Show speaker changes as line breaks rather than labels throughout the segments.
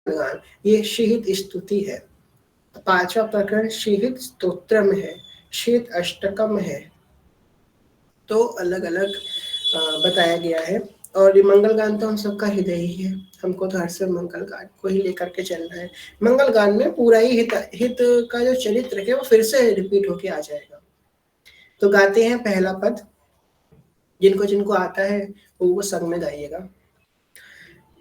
गान, ये शीत स्तुति है। पांचवा प्रकरण शीत स्तोत्र में है, शीत अष्टकम है। तो अलग अलग बताया गया है। और ये मंगल गान तो हम सबका हृदय ही है, हमको तो हर समय मंगल गान को ही लेकर के चलना है। मंगल गान में पूरा ही हित का जो चरित्र है वो फिर से रिपीट होके आ जाएगा। तो गाते हैं पहला पद, जिनको जिनको आता है वो संग में गाइएगा।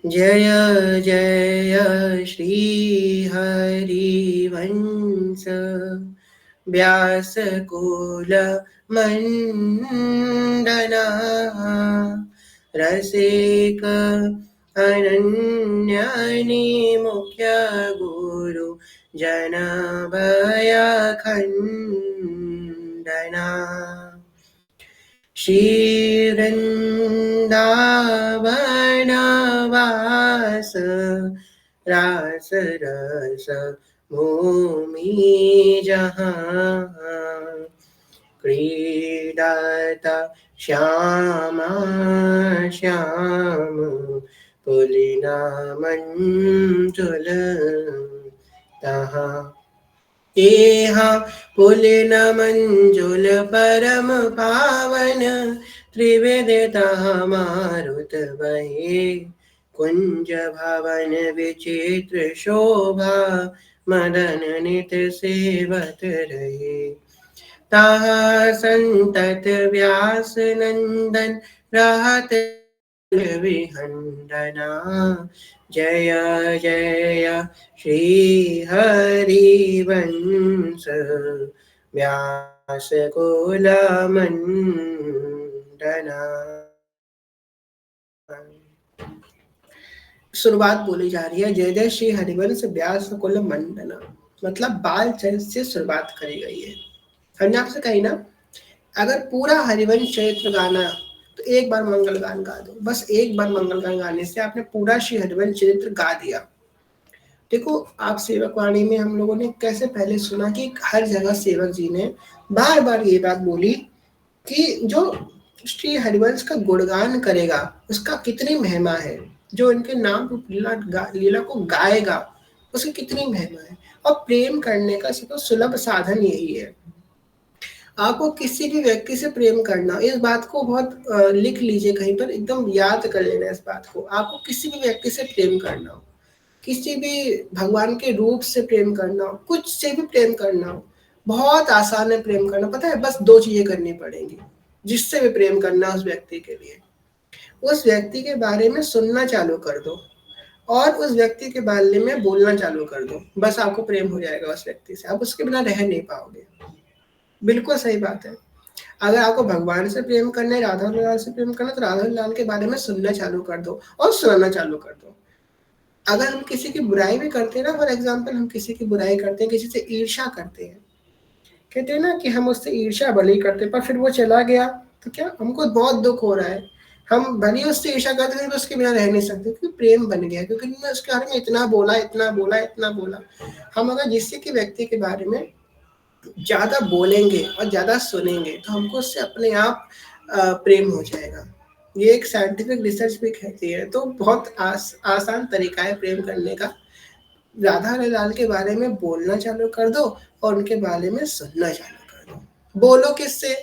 जय जय श्री हरिवंश व्यासकुल मंडना रसिक अनन्यानि मुख्य गुरु जन भय खंडना श्रीवृंदावनवास रास रस भूमि जहाँ क्रीडता श्यामा श्याम पुलिना मंजुल तहाँ एहा पुलिन मंजुल परम पावन त्रिवेदतः मारुत बहे कुंज भवन विचित्र शोभा मदन नित सेवत रहे ताहा संतत व्यास नंदन रहत विहंडना जय जय श्री हरिवंश व्यास कुल मंडना। शुरुआत बोली जा रही है जय जय श्री हरिवंश व्यास कुल मंडना, मतलब बाल चरित्र से शुरुआत करी गई है। हमने आपसे कही ना, अगर पूरा हरिवंश चरित्र गाना तो एक बार मंगल गान गा दो, बस एक बार मंगल गान गाने से आपने पूरा श्री हरिवंश चरित्र गा दिया। देखो आप सेवक वाणी में हम लोगों ने कैसे पहले सुना कि हर जगह सेवक जी ने बार बार ये बात बोली कि जो श्री हरिवंश का गुणगान करेगा उसका कितनी महिमा है, जो इनके नाम रूप लीला को गाएगा उसकी कितनी महिमा है। और प्रेम करने का सबसे सुलभ साधन यही है। आपको किसी भी व्यक्ति से प्रेम करना, इस बात को बहुत लिख लीजिए कहीं पर, एकदम याद कर लेना इस बात को। आपको किसी भी व्यक्ति से प्रेम करना हो, किसी भी भगवान के रूप से प्रेम करना हो, कुछ से भी प्रेम करना हो, बहुत आसान है प्रेम करना। पता है, बस दो चीजें करनी पड़ेंगी जिससे भी प्रेम करना उस व्यक्ति के लिए। उस व्यक्ति के बारे में सुनना चालू कर दो और उस व्यक्ति के बारे में बोलना चालू कर दो, बस आपको प्रेम हो जाएगा उस व्यक्ति से। आप उसके बिना रह नहीं पाओगे। बिल्कुल सही बात है। अगर आपको भगवान से प्रेम करना है, राधा लाल से प्रेम करना है, तो राधा लाल के बारे में सुनना चालू कर दो और सुनाना चालू कर दो। अगर हम किसी की बुराई भी करते हैं ना, फॉर एग्जाम्पल हम किसी की बुराई करते हैं, किसी से ईर्ष्या करते हैं, कहते हैं ना कि हम उससे ईर्ष्या भले ही करते पर फिर वो चला गया तो क्या हमको बहुत दुख हो रहा है, हम भले ही उससे ईर्ष्या करते हैं तो उसके बिना रह नहीं सकते, क्योंकि प्रेम बन गया, क्योंकि मैंने उसके बारे में इतना बोला इतना बोला इतना बोला। हम अगर जिससे के व्यक्ति के बारे में ज्यादा बोलेंगे और ज्यादा सुनेंगे तो हमको उससे अपने आप प्रेम हो जाएगा। ये एक साइंटिफिक रिसर्च भी कहती है। तो बहुत आसान तरीका है प्रेम करने का। राधा लाल के बारे में बोलना चालू कर दो और उनके बारे में सुनना चालू कर दो। बोलो किससे?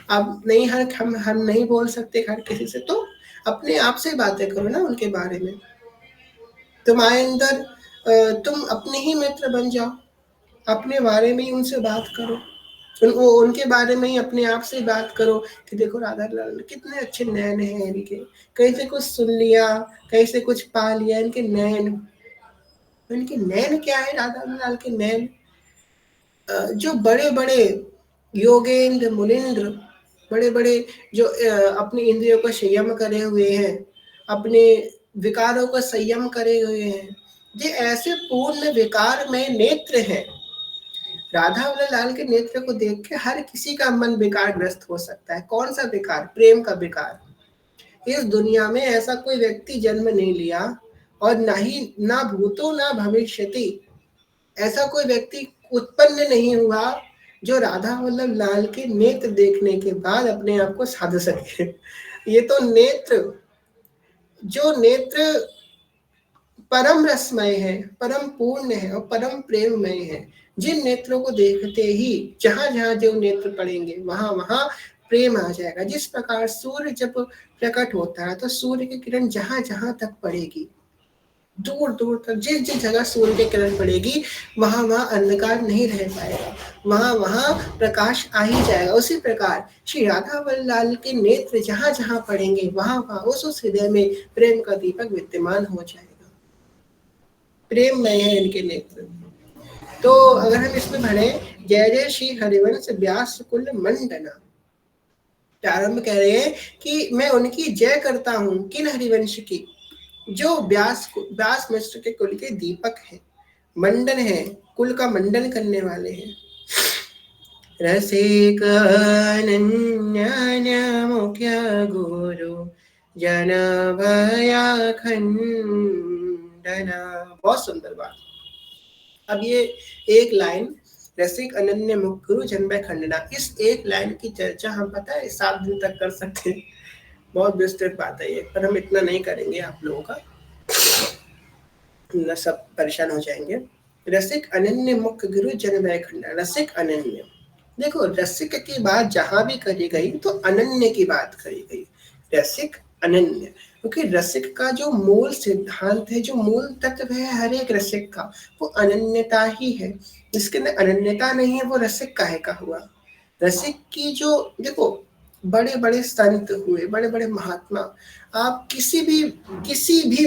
अब नहीं, हम नहीं बोल सकते हर किसी से, तो अपने आप से बातें करो ना उनके बारे में। तुम्हारे अंदर तुम अपने ही मित्र बन जाओ, अपने बारे में ही उनसे बात करो, उनके बारे में ही अपने आप से बात करो कि देखो राधा लाल कितने अच्छे नैन हैं इनके, कहीं से कुछ सुन लिया, कहीं से कुछ पा लिया। इनके नैन, इनके नैन क्या है राधा लाल के नैन? जो बड़े बड़े योगेंद्र मुनिंद्र, बड़े बड़े जो अपनी इंद्रियों को संयम करे हुए हैं, अपने विकारों को संयम करे हुए हैं, ये ऐसे पूर्ण विकार में नेत्र हैं। राधा लाल के नेत्र को देख के हर किसी का मन विकारग्रस्त हो सकता है। कौन सा विकार? प्रेम का विकार। इस दुनिया में ऐसा कोई व्यक्ति जन्म नहीं लिया और ना भूतो ना भविष्यति, ऐसा कोई व्यक्ति उत्पन्न नहीं हुआ जो राधा वल्लभ लाल के नेत्र देखने के बाद अपने आप को साध सके। ये तो नेत्र, जो नेत्र परम रसमय है, परम पूर्ण है और परम प्रेममय है। जिन नेत्रों को देखते ही जहां जहां जो नेत्र पड़ेंगे वहां वहां प्रेम आ जाएगा। जिस प्रकार सूर्य जब प्रकट होता है तो सूर्य की किरण जहां जहां तक पड़ेगी, दूर दूर तक जिस जिस जगह सूर्य की किरण पड़ेगी वहां वहां अंधकार नहीं रह पाएगा, वहां वहां प्रकाश आ ही जाएगा। उसी प्रकार श्री राधा वल्लाल के नेत्र जहां जहां पड़ेंगे वहां वहां उस हृदय में प्रेम का दीपक विद्यमान हो जाएगा। प्रेम में है इनके नेत्र। तो अगर हम इसमें पढ़े, जय जय श्री हरिवंश व्यास कुल मंडना, प्रारंभ कह रहे हैं कि मैं उनकी जय करता हूं, किन हरिवंश की, जो व्यास मिश्र के कुल के दीपक हैं, मंडन है, कुल का मंडन करने वाले हैं। रसिक अनन्य मुख्य गुरु जन भया खंडना। बहुत सुंदर बात। अब ये एक लाइन, रसिक अनन्य मुख्य गुरु जन भय खंडना, इस एक लाइन की चर्चा हम पता है 7 दिन तक कर सकते हैं। बहुत विस्तृत बात है ये, पर हम इतना नहीं करेंगे, आप लोगों का न सब परेशान हो जाएंगे। रसिक अनन्य मुख्य गुरु जन भय खंडना। रसिक अनन्य, देखो रसिक की बात जहां भी करी गई तो अनन्य की बात करी गई। रसिक अनन्य, क्योंकि रसिक का जो मूल सिद्धांत है, जो मूल तत्व है हर एक रसिक का, वो अनन्यता ही है। जिसके अंदर अनन्यता नहीं है वो रसिक काहे का हुआ। रसिक की जो, देखो बड़े बड़े संत हुए, बड़े बड़े महात्मा, आप किसी भी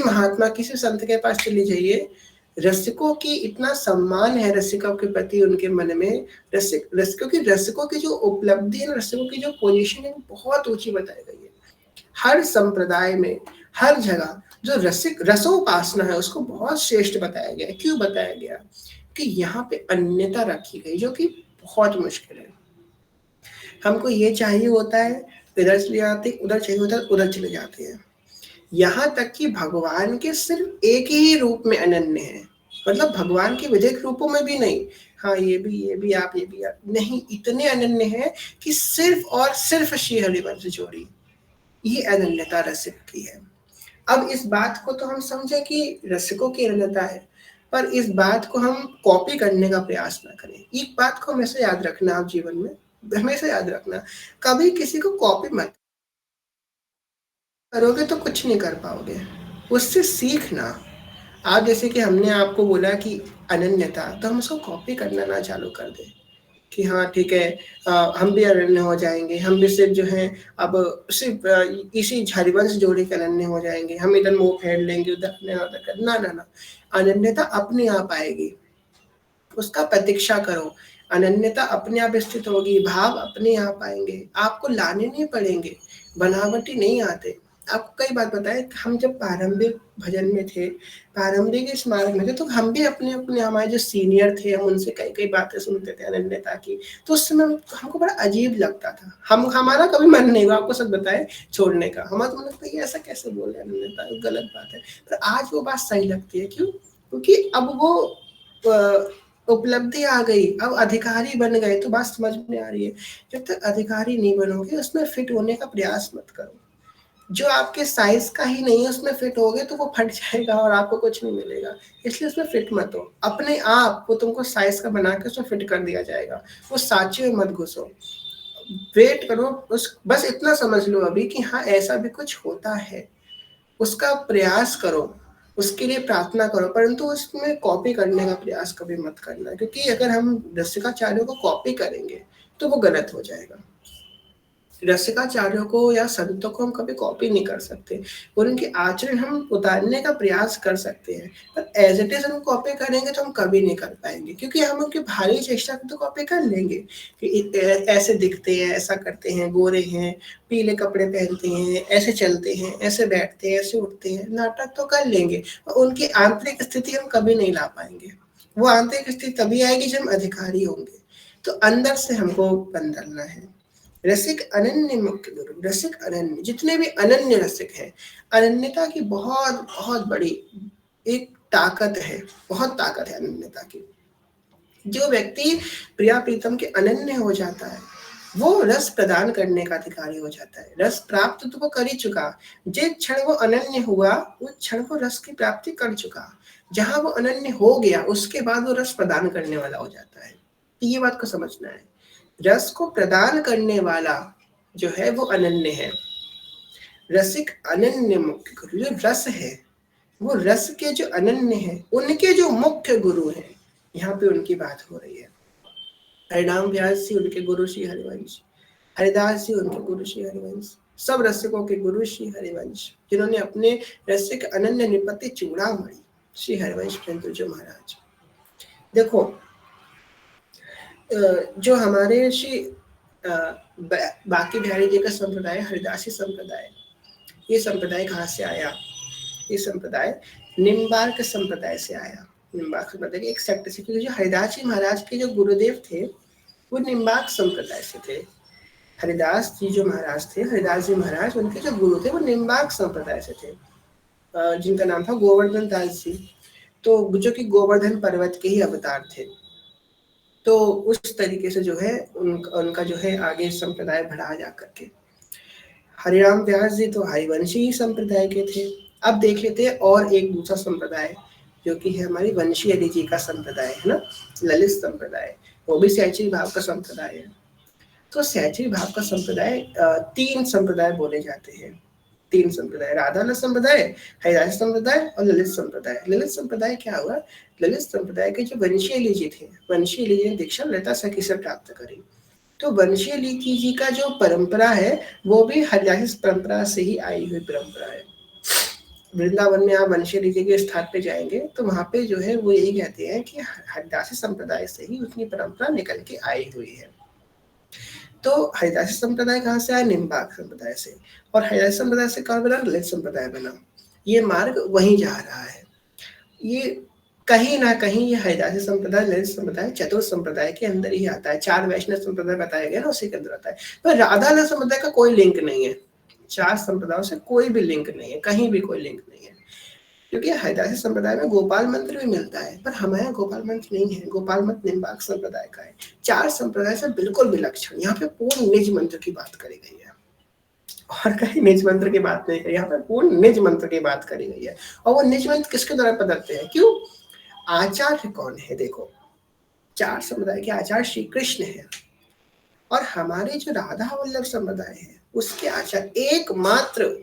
महात्मा, किसी संत के पास चले जाइए, रसिकों की इतना सम्मान है रसिकों के प्रति उनके मन में। रसिकों की, रसिकों की जो उपलब्धि है, रसिकों की जो पोजीशन है, बहुत ऊंची बताई गई है। हर संप्रदाय में, हर जगह जो रसोपासना है उसको बहुत श्रेष्ठ बताया गया है। क्यों बताया गया? कि यहाँ पे अन्यता रखी गई, जो कि बहुत मुश्किल है। हमको ये चाहिए होता है, इधर चले जाते, उधर चाहिए होता है, उधर चले जाते हैं। यहाँ तक कि भगवान के सिर्फ एक ही रूप में अनन्य है, मतलब भगवान के विभिन्न रूपों में भी नहीं, हाँ ये भी आप, ये भी आप नहीं, इतने अनन्य है कि सिर्फ और सिर्फ श्री हरिवंश जोड़ी, ये अनन्यता रसिक की है। अब इस बात को तो हम समझे कि रसिकों की अनन्यता है, पर इस बात को हम कॉपी करने का प्रयास ना करें। एक बात को हमेशा याद रखना, आप जीवन में हमेशा याद रखना, कभी किसी को कॉपी मत करोगे तो कुछ नहीं कर पाओगे, उससे सीखना। आप जैसे कि हमने आपको बोला कि अनन्यता, तो हम उसको कॉपी करना ना चालू कर दें कि हाँ ठीक है, हम भी अनन्य हो जाएंगे, हम भी सिर्फ जो है अब सिर्फ इसी हरिवंश जोड़ी के अनन्य हो जाएंगे, हम इधर मुंह फेर लेंगे, उधर ना ना ना। अनन्यता अपने आप आएगी, उसका प्रतीक्षा करो। अनन्यता अपने आप स्थित होगी, भाव अपने आप आएंगे, आपको लाने नहीं पड़ेंगे, बनावटी नहीं आते। आपको कई बात बताए, हम जब प्रारंभिक भजन में थे, प्रारंभिक इस मार्ग में थे, तो हम भी अपने अपने, हमारे जो सीनियर थे, हम उनसे कई कई बातें सुनते थे अनन्यता की, तो उस समय हमको बड़ा अजीब लगता था। हमारा कभी मन नहीं हुआ, आपको सब बताए, छोड़ने का। हमारा तो मन लगता है ऐसा कैसे बोल रहे हैं, अनन्यता गलत बात है, पर आज वो बात सही लगती है। क्यों? क्योंकि अब वो उपलब्धि आ गई, अब अधिकारी बन गए, तो बात समझ में आ रही है। जब तक अधिकारी नहीं बनोगे, उसमें फिट होने का प्रयास मत करो। जो आपके साइज का ही नहीं है उसमें फिट होगे तो वो फट जाएगा और आपको कुछ नहीं मिलेगा। इसलिए उसमें फिट मत हो, अपने आप वो तुमको साइज का बना के उसमें फिट कर दिया जाएगा। वो सांचे में मत घुसो, वेट करो। बस इतना समझ लो अभी कि हाँ ऐसा भी कुछ होता है, उसका प्रयास करो, उसके लिए प्रार्थना करो, परंतु उसमें कॉपी करने का प्रयास कभी मत करना, क्योंकि अगर हम रसिकाचार्यों को कॉपी करेंगे तो वो गलत हो जाएगा। रसिकाचार्यों को या संतों को हम कभी कॉपी नहीं कर सकते, और उनके आचरण हम उतारने का प्रयास कर सकते हैं, पर एज इट इज हम कॉपी करेंगे तो हम कभी नहीं कर पाएंगे। क्योंकि हम उनकी भारी चेष्टा तो कॉपी कर लेंगे कि ऐसे दिखते हैं, ऐसा करते हैं, गोरे हैं, पीले कपड़े पहनते हैं, ऐसे चलते हैं, ऐसे बैठते हैं, ऐसे उठते हैं, नाटक तो कर लेंगे, और उनकी आंतरिक स्थिति हम कभी नहीं ला पाएंगे। वो आंतरिक स्थिति तभी आएगी जब हम अधिकारी होंगे। तो अंदर से हमको बदलना है। रसिक अनन्य मुख्य गुरु, रसिक अनन्य, जितने भी अनन्य रसिक हैं, अनन्यता की बहुत बहुत बड़ी एक ताकत है, बहुत ताकत है अनन्यता की। जो व्यक्ति प्रिया प्रीतम के अनन्य हो जाता है, वो रस प्रदान करने का अधिकारी हो जाता है। रस प्राप्त तो वो कर ही चुका, जिस क्षण वो अनन्य हुआ उस क्षण वो रस की प्राप्ति कर चुका। जहां वो अनन्य हो गया उसके बाद वो रस प्रदान करने वाला हो जाता है। ये बात को समझना है, रस को प्रदान करने वाला जो है वो अनन्य है। रसिक अनन्य मुख्य गुरु, जो रस है वो रस के जो अनन्य है उनके जो मुख्य गुरु हैं, यहाँ पे उनकी बात हो रही है। हरिनाम व्यास जी उनके गुरु श्री हरिवंश, हरिदास जी उनके गुरु श्री हरिवंश, सब रसिकों के गुरु श्री हरिवंश, जिन्होंने अपने रसिक अनन्य निपत्ति चूड़ामणि श्री हरिवंश जो महाराज। देखो जो हमारे श्री बाकी बिहारी जी का संप्रदाय, हरिदासी संप्रदाय, ये संप्रदाय कहाँ से आया? ये संप्रदाय निम्बार्क संप्रदाय से आया। निम्बार्क संप्रदाय एक सेक्ट से, क्योंकि जो हरिदास जी महाराज के जो गुरुदेव थे वो निम्बार्क संप्रदाय से थे। हरिदास जी जो महाराज थे, हरिदास जी महाराज उनके जो गुरु थे वो निम्बार्क संप्रदाय से थे, जिनका नाम था गोवर्धन दास जी, तो जो कि गोवर्धन पर्वत के ही अवतार थे। तो उस तरीके से जो है उनका जो है आगे संप्रदाय बढ़ा जा करके। हरिराम व्यास जी तो हरिवंशी संप्रदाय के थे। अब देख लेते हैं और एक दूसरा संप्रदाय जो कि है हमारी वंशी हरि जी का संप्रदाय है ना, ललित संप्रदाय, वो भी सहचरी भाव का संप्रदाय है। तो सहचरी भाव का संप्रदाय 3 संप्रदाय बोले जाते हैं, 3 संप्रदाय, राधानंद संप्रदाय, हरिदास संप्रदाय और ललित संप्रदाय। ललित संप्रदाय क्या हुआ? ललित संप्रदाय के जो वंशी हरि जी थे, वंशी हरि जी ने दीक्षा ललिता सखी से प्राप्त करी। तो वंशी हरि जी का जो परंपरा है वो भी हरिदासी परंपरा से ही आई हुई परंपरा है। वृंदावन में आप वंशी हरि जी के स्थान पे जाएंगे तो वहां पे जो है वो यही कहते हैं कि हरिदासी संप्रदाय से ही उसकी परंपरा निकल के आई हुई है। तो हरिदासी संप्रदाय कहाँ से आया? निम्बार्क संप्रदाय से। और हरिदासी संप्रदाय से कहाँ बना? ललित संप्रदाय बना। ये मार्ग वहीं जा रहा है। ये कहीं ना कहीं ये हरिदासी संप्रदाय, ललित संप्रदाय, चतुर्थ संप्रदाय के अंदर ही आता है। 4 वैष्णव संप्रदाय बताया गया ना, उसी के अंदर आता है। पर राधानंद संप्रदाय का कोई लिंक नहीं है, 4 संप्रदायों से कोई भी लिंक नहीं है, कहीं भी कोई लिंक नहीं है। क्योंकि हरिदासी संप्रदाय में गोपाल मंत्र भी मिलता है, पर हमारे यहाँ गोपाल मंत्र नहीं है। गोपाल मंत्र निम्बार्क संप्रदाय का है। 4 संप्रदाय से बिल्कुल विलक्षण। यहाँ पे पूर्ण निज मंत्र की बात करी गई है, और कहीं निज मंत्र की बात नहीं है, यहाँ पे पूर्ण निज मंत्र की बात करी गई है। और वो निज मंत्र किसके द्वारा प्रदत्त है? क्यों? आचार्य कौन है? देखो, 4 संप्रदाय के आचार्य श्री कृष्ण है, और हमारे जो राधा वल्लभ संप्रदाय है उसके आचार्य एकमात्र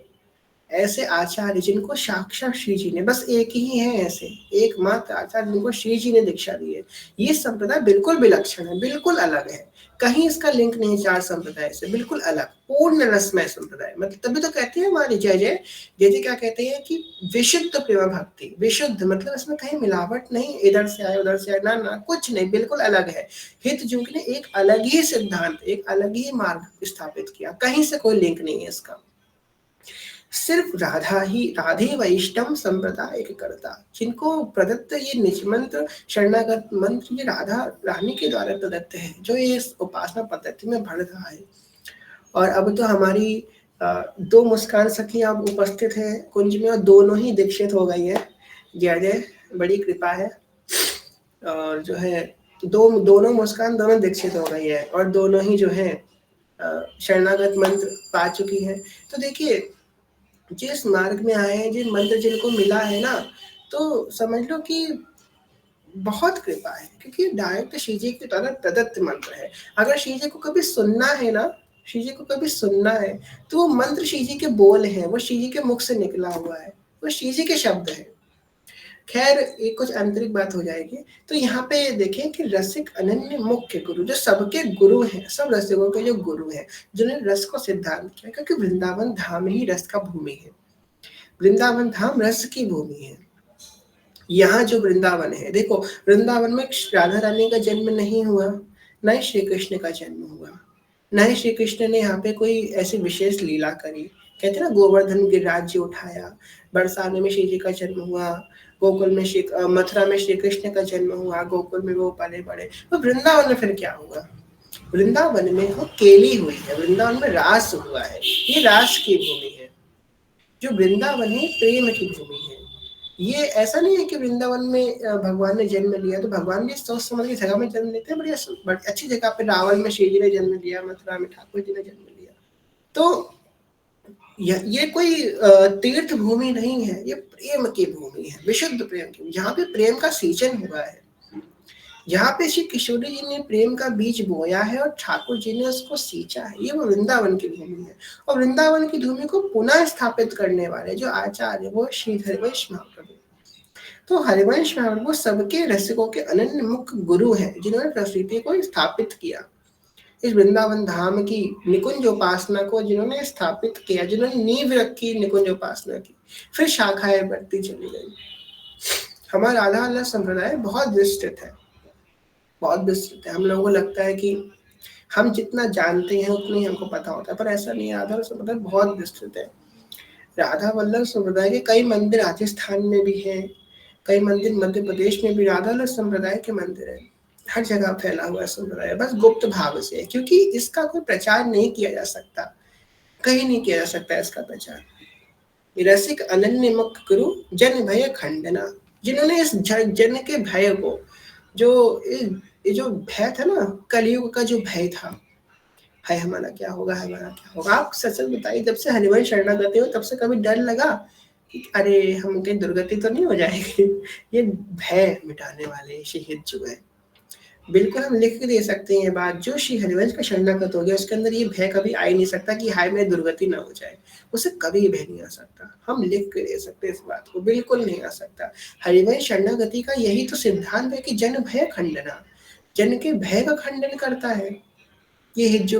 ऐसे आचार्य जिनको साक्षात श्री जी ने, बस एक ही है ऐसे एकमात्र आचार्य जिनको श्री जी ने दीक्षा दी है। ये संप्रदाय बिल्कुल विलक्षण है, बिल्कुल अलग है, कहीं इसका लिंक नहीं 4 संप्रदाय से, बिल्कुल अलग, पूर्ण रसमय संप्रदाय। मतलब तभी तो कहते हैं हमारे जय जय जय क्या कहते हैं कि विशुद्ध प्रेम भक्ति। विशुद्ध मतलब इसमें कहीं मिलावट नहीं, इधर से आए उधर से आए, ना ना कुछ नहीं, बिल्कुल अलग है। हित जुग ने एक अलग ही सिद्धांत, एक अलग ही मार्ग स्थापित किया, कहीं से कोई लिंक नहीं है इसका। सिर्फ राधा ही, राधे वैष्णव संप्रदाय के कर्ता, जिनको प्रदत्त ये निज मंत्र, शरणागत मंत्र ये राधा रानी के द्वारा प्रदत्त है, जो ये उपासना पद्धति में बढ़ रहा है। और अब तो हमारी 2 मुस्कान सखी अब उपस्थित है कुंज में, और दोनों ही दीक्षित हो गई है। जय जय, बड़ी कृपा है। और जो है दोनों मुस्कान दोनों दीक्षित हो गई है, और दोनों ही जो है शरणागत मंत्र पा चुकी है। तो देखिए, जिस मार्ग में आए हैं, जिन मंत्र जिनको मिला है ना, तो समझ लो कि बहुत कृपा है, क्योंकि डायरेक्ट श्री जी के द्वारा प्रदत्त मंत्र है। अगर श्री जी को कभी सुनना है ना, श्री जी को कभी सुनना है तो वो मंत्र श्री जी के बोल हैं, वो श्री जी के मुख से निकला हुआ है, वो श्री जी के शब्द है। खैर एक कुछ आंतरिक बात हो जाएगी। तो यहाँ पे देखें कि रसिक अनन्य मुख्य गुरु, जो सबके गुरु हैं, सब रसिकों के जो गुरु हैं, जिन्होंने रस को सिद्धांत किया, क्योंकि वृंदावन धाम ही रस का भूमि है। वृंदावन धाम रस की भूमि है। यहाँ जो वृंदावन है, देखो वृंदावन में राधा रानी का जन्म नहीं हुआ, न ही श्री कृष्ण का जन्म हुआ, न ही श्री कृष्ण ने यहाँ पे कोई ऐसी विशेष लीला करी। कहते ना गोवर्धन गिरिराज्य उठाया, बरसाने में श्री जी का जन्म हुआ, गोकुल में मथुरा में श्री कृष्ण का जन्म हुआ, गोकुल में वो पले बड़े। तो वृंदावन में फिर क्या हुआ? वृंदावन में वो केली हुई है, वृंदावन में रास हुआ है, ये रास की भूमि है। जो वृंदावन है प्रेम की भूमि है। ये ऐसा नहीं है कि वृंदावन में भगवान ने जन्म लिया तो भगवान भी सोच समझ की जगह में जन्म लेते हैं, बड़ी अच्छी जगह पे रावण में श्री जी ने जन्म लिया, मथुरा में ठाकुर जी ने जन्म लिया। तो ये कोई तीर्थ भूमि नहीं है, ये प्रेम की भूमि है, विशुद्ध प्रेम की, जहाँ पे प्रेम का सींचन हुआ है, जहाँ पे श्री किशोरी जी ने प्रेम का बीज बोया है और ठाकुर जी ने उसको सींचा है, ये वो वृंदावन की भूमि है। और वृंदावन की भूमि को पुनः स्थापित करने वाले जो आचार्य वो श्री हरिवंश महाप्रभु। तो हरिवंश महाप्रभु सबके रसिकों के अनन्य मुख्य गुरु हैं, जिन्होंने प्रकृति को स्थापित किया। इस वृंदावन धाम की निकुंज उपासना को जिन्होंने स्थापित किया, जिन्होंने नींव रखी निकुंज उपासना की, फिर शाखाएं बढ़ती चली गई। हमारा राधा अल्लाह संप्रदाय बहुत विस्तृत है, बहुत विस्तृत है। हम लोगों को लगता है कि हम जितना जानते हैं उतना ही हमको पता होता है, पर ऐसा नहीं है। राधा संप्रदाय बहुत विस्तृत है। राधा वल्लभ संप्रदाय के कई मंदिर राजस्थान में भी हैं, कई मंदिर मध्य प्रदेश में भी राधा वल्लभ संप्रदाय के मंदिर है। हर जगह फैला हुआ संप्रदाय, बस गुप्त भाव से, क्योंकि इसका कोई प्रचार नहीं किया जा सकता, कहीं नहीं किया जा सकता इसका प्रचार। रसिक अनन्य मुक्त गुरु जन भय खंडना, जिन्होंने इस जन के भय को, जो ये जो भय था ना, कलयुग का जो भय था, है हमारा क्या होगा, हमारा क्या होगा। आप सच बताइए, जब से हरिवंश शरणागति हो तब से कभी डर लगा कि अरे हम कहीं दुर्गति तो नहीं हो जाएगी? ये भय मिटाने वाले शहीद जो है, बिल्कुल हम लिख के दे सकते हैं ये बात। जो श्री हरिवंश का शरणागत हो गया उसके अंदर ये भय कभी आ ही नहीं सकता कि हाय मेरी दुर्गति ना हो जाए, उसे कभी भय नहीं आ सकता। हम लिख के दे सकते हैं इस बात को, बिल्कुल नहीं आ सकता। हरिवंश शरणागति का यही तो सिद्धांत है कि जन भय खंडना, जन के भय का खंडन करता है। ये हिज्जू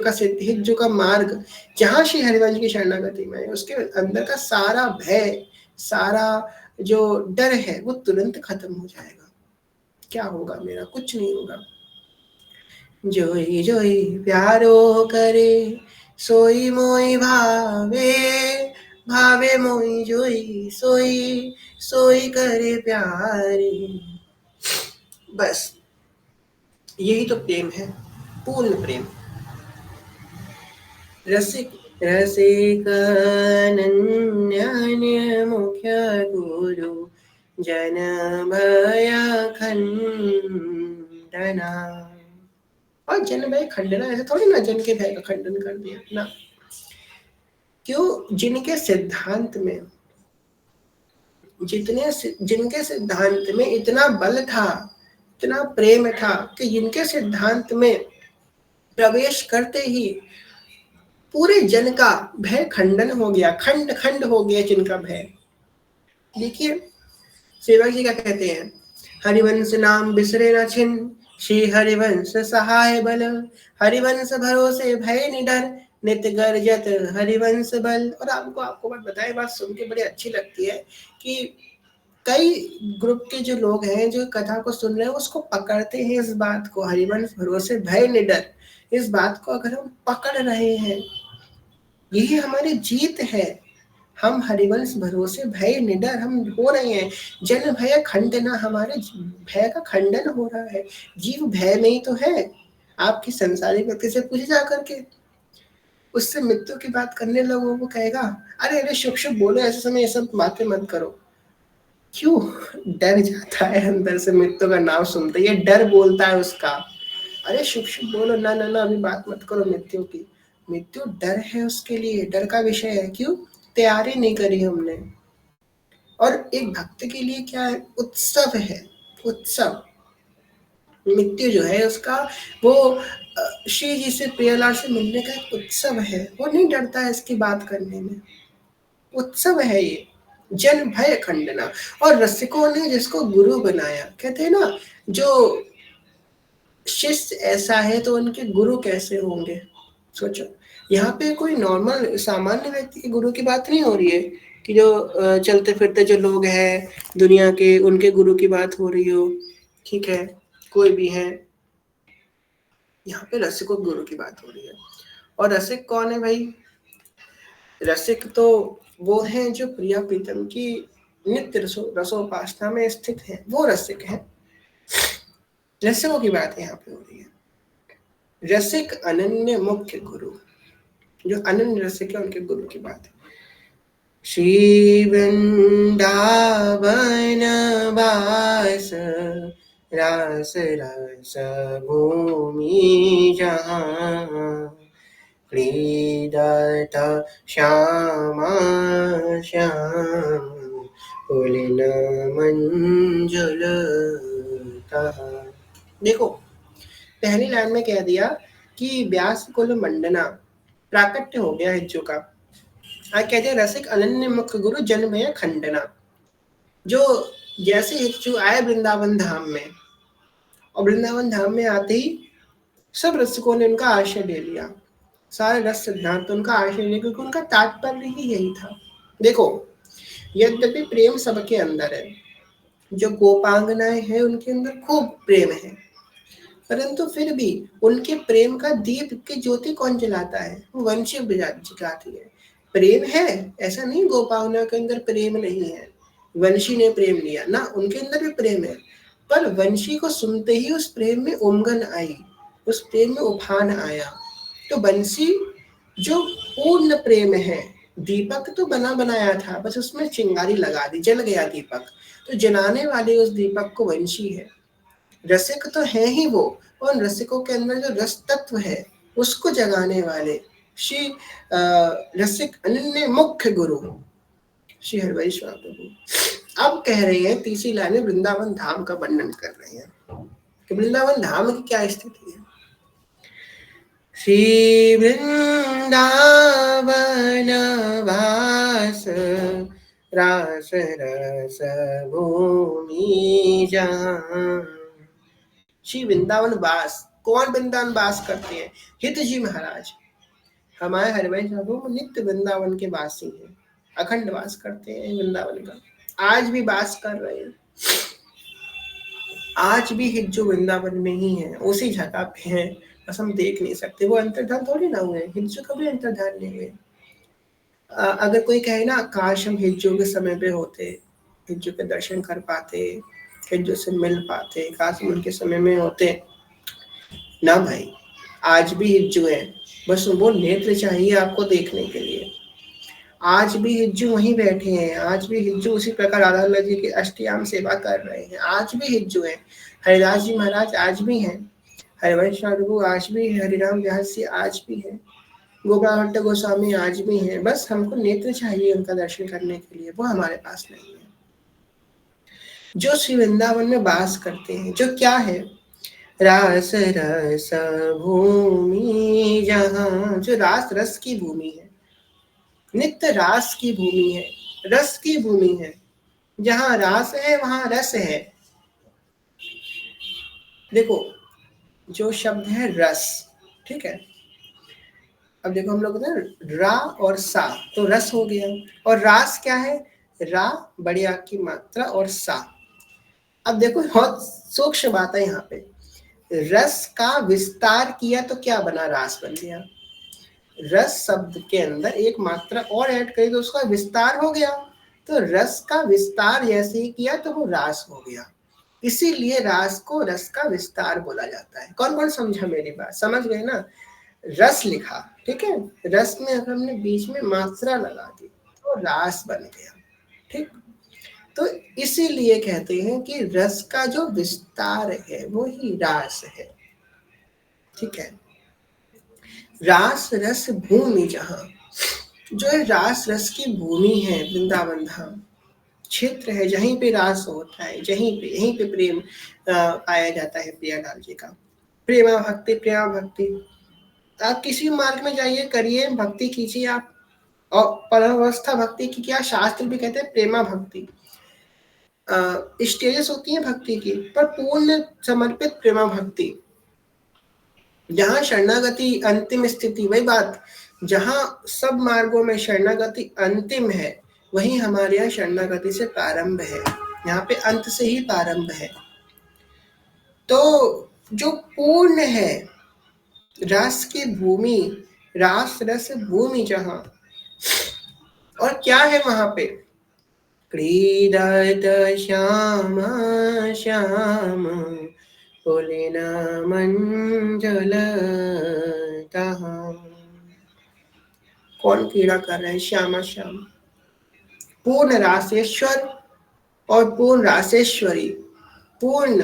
का मार्ग जहाँ श्री हरिवंश की शरणागति में है, उसके अंदर का सारा भय, सारा जो डर है वो तुरंत खत्म हो जाएगा। क्या होगा मेरा? कुछ नहीं होगा। जोई जोई प्यारो करे सोई मोई भावे, भावे मोई जोई सोई सोई करे प्यारे। बस यही तो प्रेम है, पूर्ण प्रेम। रसिक रसिक अनन्य मुख्य गुरु जन भय खंडना। और जन भय खंडना ऐसे थोड़ी ना जन के भय का खंडन कर दिया ना, क्यों? जिनके सिद्धांत में जिनके सिद्धांत में इतना बल था, इतना प्रेम था कि जिनके सिद्धांत में प्रवेश करते ही पूरे जन का भय खंडन हो गया, खंड खंड हो गया जिनका भय। देखिए सेवक जी क्या कहते हैं, हरिवंश नाम बिसरे न छिन, श्री हरिवंश सहाय बल, हरिवंश भरोसे भय निडर, नित गर्जत हरिवंश बल। और आपको बात बताए, बात सुन के बड़ी अच्छी लगती है कि कई ग्रुप के जो लोग हैं जो कथा को सुन रहे हैं उसको पकड़ते हैं, इस बात को, हरिवंश भरोसे भय निडर, इस बात को अगर हम पकड़ रहे हैं, यही हमारी जीत है। हम हरिवंश भरोसे भय निडर हम हो रहे हैं, जन भय खंडना, हमारे भय का खंडन हो रहा है। जीव भय में ही तो है। आपकी संसारिक व्यक्ति से पूछे जा करके, उससे मृत्यु की बात करने लोगों को कहेगा अरे अरे शुभ शुभ बोलो, ऐसे समय ये सब बातें मत करो। क्यों? डर जाता है अंदर से, मृत्यु का नाम सुनते ये डर बोलता है उसका, अरे शुभ शुभ बोलो, ना ना ना अभी बात मत करो मृत्यु की। मृत्यु डर है उसके लिए, डर का विषय है। क्यों? तैयारी नहीं करी हमने। और एक भक्त के लिए क्या है? उत्सव है, उत्सव। मृत्यु जो है उसका वो श्री जी से, प्रियलाल से मिलने का एक उत्सव है। वो नहीं डरता है इसकी बात करने में, उत्सव है ये, जन भय खंडना। और रसिकों ने जिसको गुरु बनाया, कहते हैं ना जो शिष्य ऐसा है तो उनके गुरु कैसे होंगे। सोचो, यहाँ पे कोई नॉर्मल सामान्य व्यक्ति के गुरु की बात नहीं हो रही है कि जो चलते फिरते जो लोग हैं दुनिया के, उनके गुरु की बात हो रही हो, ठीक है, कोई भी है। यहाँ पे रसिकों गुरु की बात हो रही है। और रसिक कौन है भाई? रसिक तो वो हैं जो प्रिया प्रीतम की नित्य रसोपासना में स्थित है, वो रसिक है। रसिकों की बात यहाँ पे हो रही है। रसिक अनन्य मुख्य गुरु, जो अनन्य रसिक है उनके गुरु की बात है। श्री वृंदावन वास रास रस भूमि जहाँ क्रीडत श्यामा श्याम पुलिन मंजुल तहाँ। देखो, पहली लाइन में कह दिया कि व्यास कुल मंडना प्राकट्य हो गया हिज्जू का। कहते हैं रसिक अनन्य मुख्य गुरु जन्मय खंडना। जो जैसे हिज्जू आए वृंदावन धाम में, और वृंदावन धाम में आते ही सब रसिकों ने उनका आश्रय ले लिया, सारे रस सिद्धांत उनका आश्रय ले, क्योंकि उनका तात्पर्य ही यही था। देखो, यद्यपि प्रेम सबके अंदर है, जो गोपांगनाएं हैं उनके अंदर खूब प्रेम है, परंतु फिर भी उनके प्रेम का दीप की ज्योति कौन जलाता है? वो वंशी जलाती है। प्रेम है, ऐसा नहीं गोपांगना के अंदर प्रेम नहीं है, वंशी ने प्रेम लिया ना, उनके अंदर भी प्रेम है, पर वंशी को सुनते ही उस प्रेम में उमंगन आई, उस प्रेम में उफान आया। तो बंसी जो पूर्ण प्रेम है, दीपक तो बना बनाया था, बस उसमें चिंगारी लगा दी, जल गया दीपक, तो जलाने वाले उस दीपक को वंशी है। रसिक तो है ही वो, और रसिकों के अंदर जो रस तत्व है उसको जगाने वाले श्री रसिक अनन्य मुख्य गुरु श्री हरिवंश प्रभु। अब कह रहे हैं तीसरी लाइन में वृंदावन धाम का वर्णन कर रहे हैं कि वृंदावन धाम की क्या स्थिति है। श्री वृंदावन वास रास रस भूमि जहाँ। श्री वृंदावन वास, कौन वृंदावन वास करते हैं? हित जी महाराज, हमारे हरिवंश प्रभु नित्य वृंदावन के वासी हैं, अखंड वास करते हैं वृंदावन का, आज भी वास कर रहे हैं। आज भी हिज्जू वृंदावन में ही है, उसी जगह पे है, बस हम देख नहीं सकते। वो अंतर्धान थोड़ी ना हुए, हिज्जू कभी अंतर्धान नहीं हुए। अगर कोई कहे ना काश हम हिज्जू के समय पे होते, हिज्जू के दर्शन कर पाते, हिज्जू से मिल पाते, काश हम उनके समय में होते ना भाई, आज भी हिज्जू है, बस वो नेत्र चाहिए आपको देखने के लिए। आज भी हिज्जू वहीं बैठे हैं, आज भी हिज्जू उसी प्रकार राधा जी की अष्टयाम सेवा कर रहे हैं, आज भी हिज्जू हैं। हरिदास जी महाराज आज भी हैं, हरिवंश प्रभु आज भी, हरिराम व्यास जी आज भी हैं, गोपाल भट्ट गोस्वामी आज भी हैं, बस हमको नेत्र चाहिए उनका दर्शन करने के लिए, वो हमारे पास नहीं है। जो श्री वृंदावन में वास करते हैं, जो क्या है, रास रस भूमि जहाँ, जो रास रस की भूमि है, नित्य रास की भूमि है, रस की भूमि है, जहाँ रास है वहां रस है। देखो, जो शब्द है रस, ठीक है, अब देखो हम लोग रा और सा, तो रस हो गया, और रास क्या है? रा बड़ी आग की मात्रा और सा। अब देखो बहुत सूक्ष्म बात है यहाँ पे, रस का विस्तार किया तो क्या बना? रास बन गया। रस शब्द के अंदर एक मात्रा और ऐड करी तो उसका विस्तार हो गया, तो रस का विस्तार जैसे ही किया तो वो रास हो गया, इसीलिए रास को रस का विस्तार बोला जाता है। कौन कौन समझा मेरी बात? समझ गए ना? रस लिखा, ठीक है, रस में अगर हमने बीच में मात्रा लगा दी तो रास बन गया, ठीक। तो इसीलिए कहते हैं कि रस का जो विस्तार है वो ही रास है, ठीक है। रास रस भूमि जहाँ, जो है रास रस की भूमि है वृंदावन धाम, क्षेत्र है जहीं पे रास होता है, यहीं पे प्रेम पाया जाता है प्रियालाल जी का। प्रेमा भक्ति, प्रेमा भक्ति, आप किसी मार्ग में जाइए, करिए भक्ति कीजिए आप, और परमावस्था भक्ति की क्या शास्त्र भी कहते हैं प्रेमा भक्ति। स्टेजेस होती है भक्ति की, पर पूर्ण समर्पित प्रेमा भक्ति, जहाँ शरणागति अंतिम स्थिति, वही बात, जहाँ सब मार्गों में शरणागति अंतिम है, वही हमारे यहाँ शरणागति से प्रारंभ है, यहाँ पे अंत से ही प्रारंभ है। तो जो पूर्ण है रास की भूमि, रास रस भूमि जहाँ, और क्या है वहां पे? क्रीडत श्याम श्याम पुलिन मंजुल तहाँ। कौन क्रीड़ा कर रहे हैं? श्यामा श्याम, पूर्ण रासेश्वर और पूर्ण रासेश्वरी, पूर्ण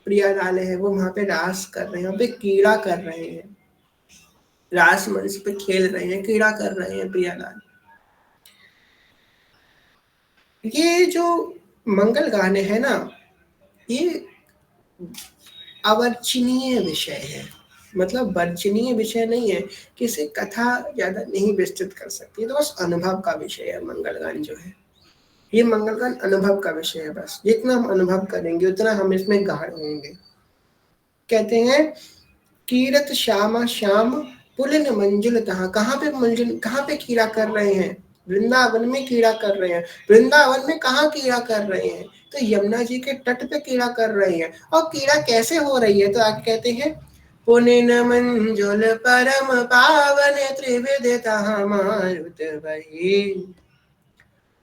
प्रियालाल है वो वहां पे रास कर रहे हैं, वहां पे क्रीड़ा कर रहे हैं, रास मंच पे खेल रहे हैं, क्रीड़ा कर रहे हैं प्रियालाल। ये जो मंगल गाने हैं ना, ये अवर्चनीय विषय है, मतलब वर्चनीय विषय नहीं है, किसी कथा ज्यादा नहीं विस्तृत कर सकती, तो बस अनुभव का विषय है मंगल गान जो है। ये मंगल गान अनुभव का विषय है, बस जितना हम अनुभव करेंगे उतना हम इसमें गाढ़ होंगे। कहते हैं कीरत श्यामा श्याम पुलिन मंजुल तहाँ, कहाँ पे मंजुल, कहाँ पे कीड़ा कर रहे हैं, वृंदावन में कीड़ा कर रहे हैं। वृंदावन में कहाँ कीड़ा कर रहे हैं, तो यमुना जी के तट पे कीड़ा कर रहे हैं। और कीड़ा कैसे हो रही है, तो आगे कहते हैं पुनिन मंजुल परम पावन त्रिविध तहाँ मारुत वही।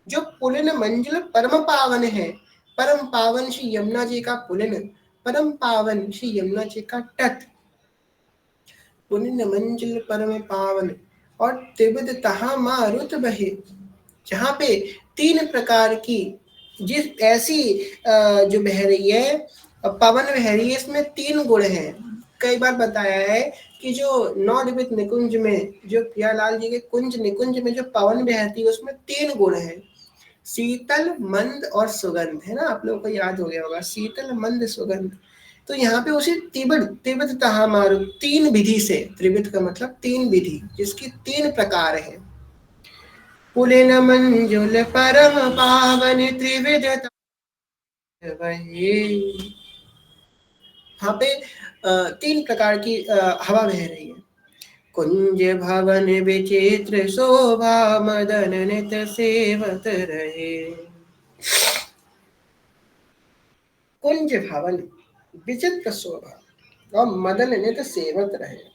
जो पुलिन मंजुल परम पावन है, परम पावन श्री यमुना जी का पुलिन, परम पावन श्री यमुना जी का तट, पुण्य मंजिल परम पावन, और त्रिविध तहा मारुत बहे, जहाँ पे तीन प्रकार की जिस ऐसी जो बह रही है, पवन बह रही है, इसमें तीन गुण हैं। कई बार बताया है कि जो नौनिबित निकुंज में, जो प्रियालाल जी के कुंज निकुंज में जो पवन बहती है उसमें तीन गुण हैं, शीतल मंद और सुगंध, है ना, आप लोगों को याद हो गया होगा, शीतल मंद सुगंध। तो यहाँ पे उसी त्रिविध त्रिविध तहा मारु, तीन विधि से, त्रिविध का मतलब तीन विधि, जिसकी तीन प्रकार है। पुलिन मंजुल परम पावन त्रिविध वही, यहाँ पे तीन प्रकार की हवा बह रही है। कुंज भवन विचित्र शोभा मदन नित सेवत रहे, कुंज भवन विचित्र शोभा और मदन नित सेवत रहे।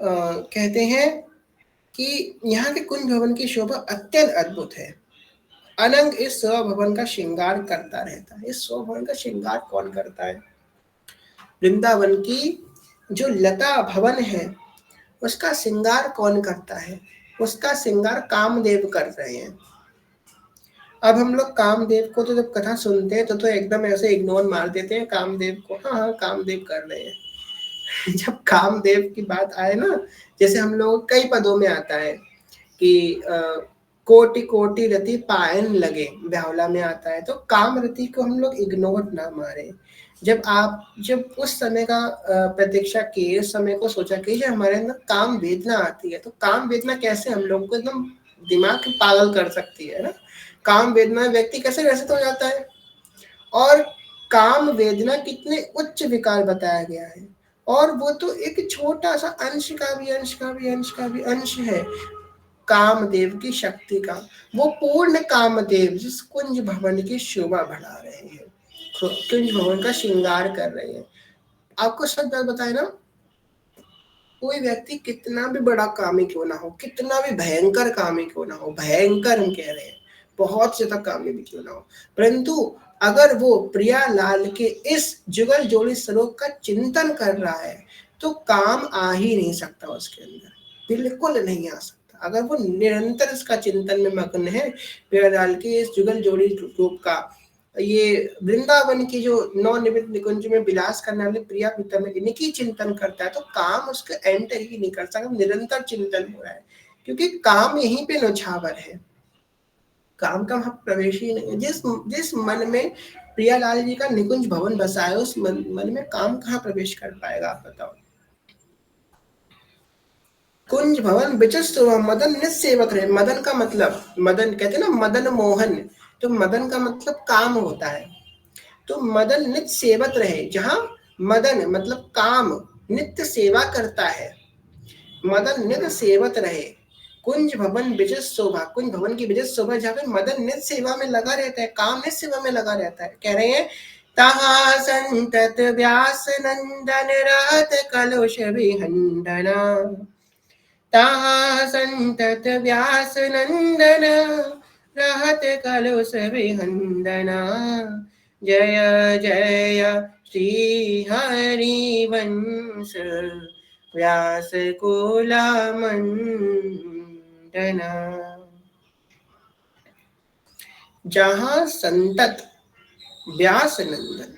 कहते हैं कि यहाँ के कुंज भवन की शोभा अत्यंत अद्भुत है। अनंग इस भवन का श्रृंगार करता रहता है। इस भवन का श्रृंगार कौन करता है? वृंदावन की जो लता भवन है उसका श्रृंगार कौन करता है? उसका श्रृंगार कामदेव कर रहे हैं। अब हम लोग कामदेव को तो जब कथा सुनते हैं तो एकदम ऐसे इग्नोर मार देते हैं कामदेव को, हाँ हाँ कामदेव कर रहे हैं। जब कामदेव की बात आए ना, जैसे हम लोग कई पदों में आता है कि कोटि कोटि रति पायन लगे, ब्यावला में आता है, तो काम रति को हम लोग इग्नोर ना मारे। जब उस समय का प्रतीक्षा किए, उस समय को सोचा कि जब हमारे अंदर काम वेदना आती है, तो काम वेदना कैसे हम लोग को एकदम दिमाग पागल कर सकती है ना। काम वेदना व्यक्ति कैसे ग्रसित हो जाता है, और काम वेदना कितने उच्च विकार बताया गया है, और वो तो एक छोटा सा अंश का भी अंश है कामदेव की शक्ति का। वो पूर्ण कामदेव जिस कुंज भवन की शोभा बढ़ा रहे हैं, कुंज भवन का श्रृंगार कर रहे हैं। आपको सच बात बताए ना, कोई व्यक्ति कितना भी बड़ा कामी क्यों ना हो, कितना भी भयंकर कामी क्यों ना हो, भयंकर हम कह रहे हैं, बहुत ज्यादा कामी भी क्यों ना हो, परंतु अगर वो प्रियालाल के इस जुगल जोड़ी श्लोक का चिंतन कर रहा है तो काम आ ही नहीं सकता उसके अंदर, बिल्कुल नहीं आ सकता। अगर वो निरंतर इसका चिंतन में मग्न है, प्रियालाल के इस जुगल जोड़ी रूप का, ये वृंदावन की जो नवनिर्मित निकुंज में विलास करने वाले प्रिया प्रीतम इनकी चिंतन करता है, तो काम उसका एंटर ही नहीं कर सकता, निरंतर चिंतन हो रहा है, क्योंकि काम यहीं पे नौछावर है, काम का वहां प्रवेश ही नहीं है। जिस मन में प्रियालाल जी का निकुंज भवन बसा है, उस मन में काम कहाँ प्रवेश कर पाएगा, आप बताओ। कुंज भवन विचित्र मदन निसेवक रहे, मदन का मतलब, मदन कहते हैं ना मदन मोहन, तो मदन का मतलब काम होता है, तो मदन नित्य सेवत रहे, जहां मदन मतलब काम नित्य सेवा करता है, मदन नित्य सेवत रहे। कुंज भवन विजय शोभा, कुंज भवन की विजय शोभा जहाँ पे मदन नित्य सेवा में लगा रहता है, काम नित्य सेवा में लगा रहता है। कह रहे हैं तहा संतत व्यास नंदन रहत कलुष विहंडना, तहा संतत व्यास नंदन रहत कलुष विहंडना, जय जय श्री हरिवंश व्यास कुला मंडना। जहाँ संतत व्यास नंदन,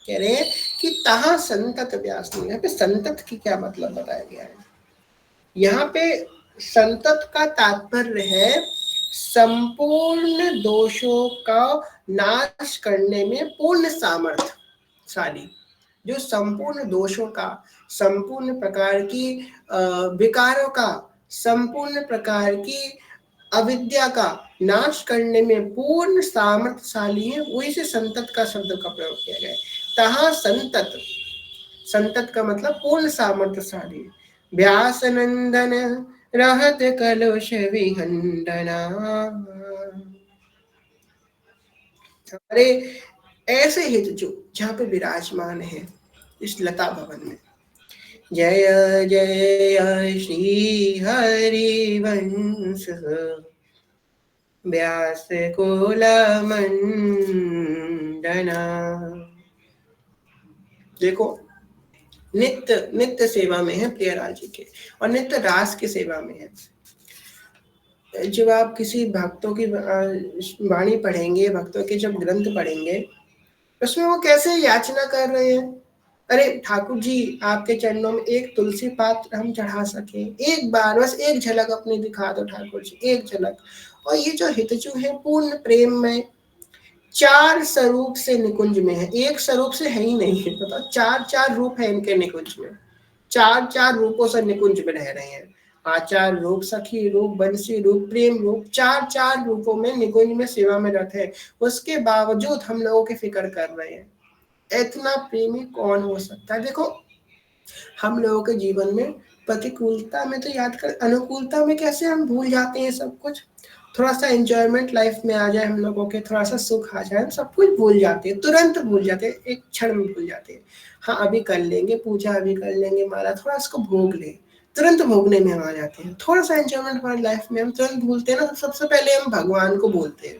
कह रहे हैं कि तहाँ संतत व्यास नंदन। यहाँ पे संतत की क्या मतलब बताया गया है? यहाँ पे संतत का तात्पर्य है संपूर्ण दोषों का नाश करने में पूर्ण सामर्थ्यशाली, जो संपूर्ण दोषों का, संपूर्ण प्रकार की विकारों का, संपूर्ण प्रकार की अविद्या का नाश करने में पूर्ण सामर्थ्यशाली है, वही से संतत का शब्द का प्रयोग किया गया है। तहाँ संतत, संतत का मतलब पूर्ण सामर्थ्यशाली। व्यास नंदन रहत कलुष विहंडना, अरे ऐसे हित जो जहाँ पे विराजमान है इस लता भवन में। जय जय श्री हरिवंश व्यास कुल मंडना। देखो नित्य नित्य सेवा में है प्रियलाल जी के, और नित्य रास की सेवा में है। जब आप किसी भक्तों की वाणी पढ़ेंगे, भक्तों के जब ग्रंथ पढ़ेंगे, उसमें वो कैसे याचना कर रहे हैं, अरे ठाकुर जी आपके चरणों में एक तुलसी पात्र हम चढ़ा सके, एक बार बस एक झलक अपनी दिखा दो ठाकुर जी, एक झलक। और ये जो हितचु है पूर्ण प्रेम में चार स्वरूप से निकुंज में है, एक स्वरूप से है ही नहीं है, पता, चार चार रूप है इनके निकुंज में, चार चार रूपों से निकुंज में रह रहे हैं। आचार रूप, सखी रूप, बंसी रूप, प्रेम रूप, चार चार रूपों में निकुंज में सेवा में रहते हैं। उसके बावजूद हम लोगों की फिक्र कर रहे हैं। इतना प्रेमी कौन हो सकता है? देखो हम लोगों के जीवन में प्रतिकूलता में तो याद कर, अनुकूलता में कैसे हम भूल जाते हैं सब कुछ। थोड़ा सा एंजॉयमेंट लाइफ में आ जाए हम लोगों के, थोड़ा सा सुख आ जाए, हम सब कुछ भूल जाते हैं, तुरंत भूल जाते हैं, एक क्षण में भूल जाते हैं। हाँ अभी कर लेंगे पूजा, अभी कर लेंगे माला, थोड़ा इसको भोग ले, तुरंत भोगने में हम आ जाते हैं। थोड़ा सा एंजॉयमेंट हमारी लाइफ में हम तुरंत भूलते हैं ना, सबसे पहले हम भगवान को बोलते हैं।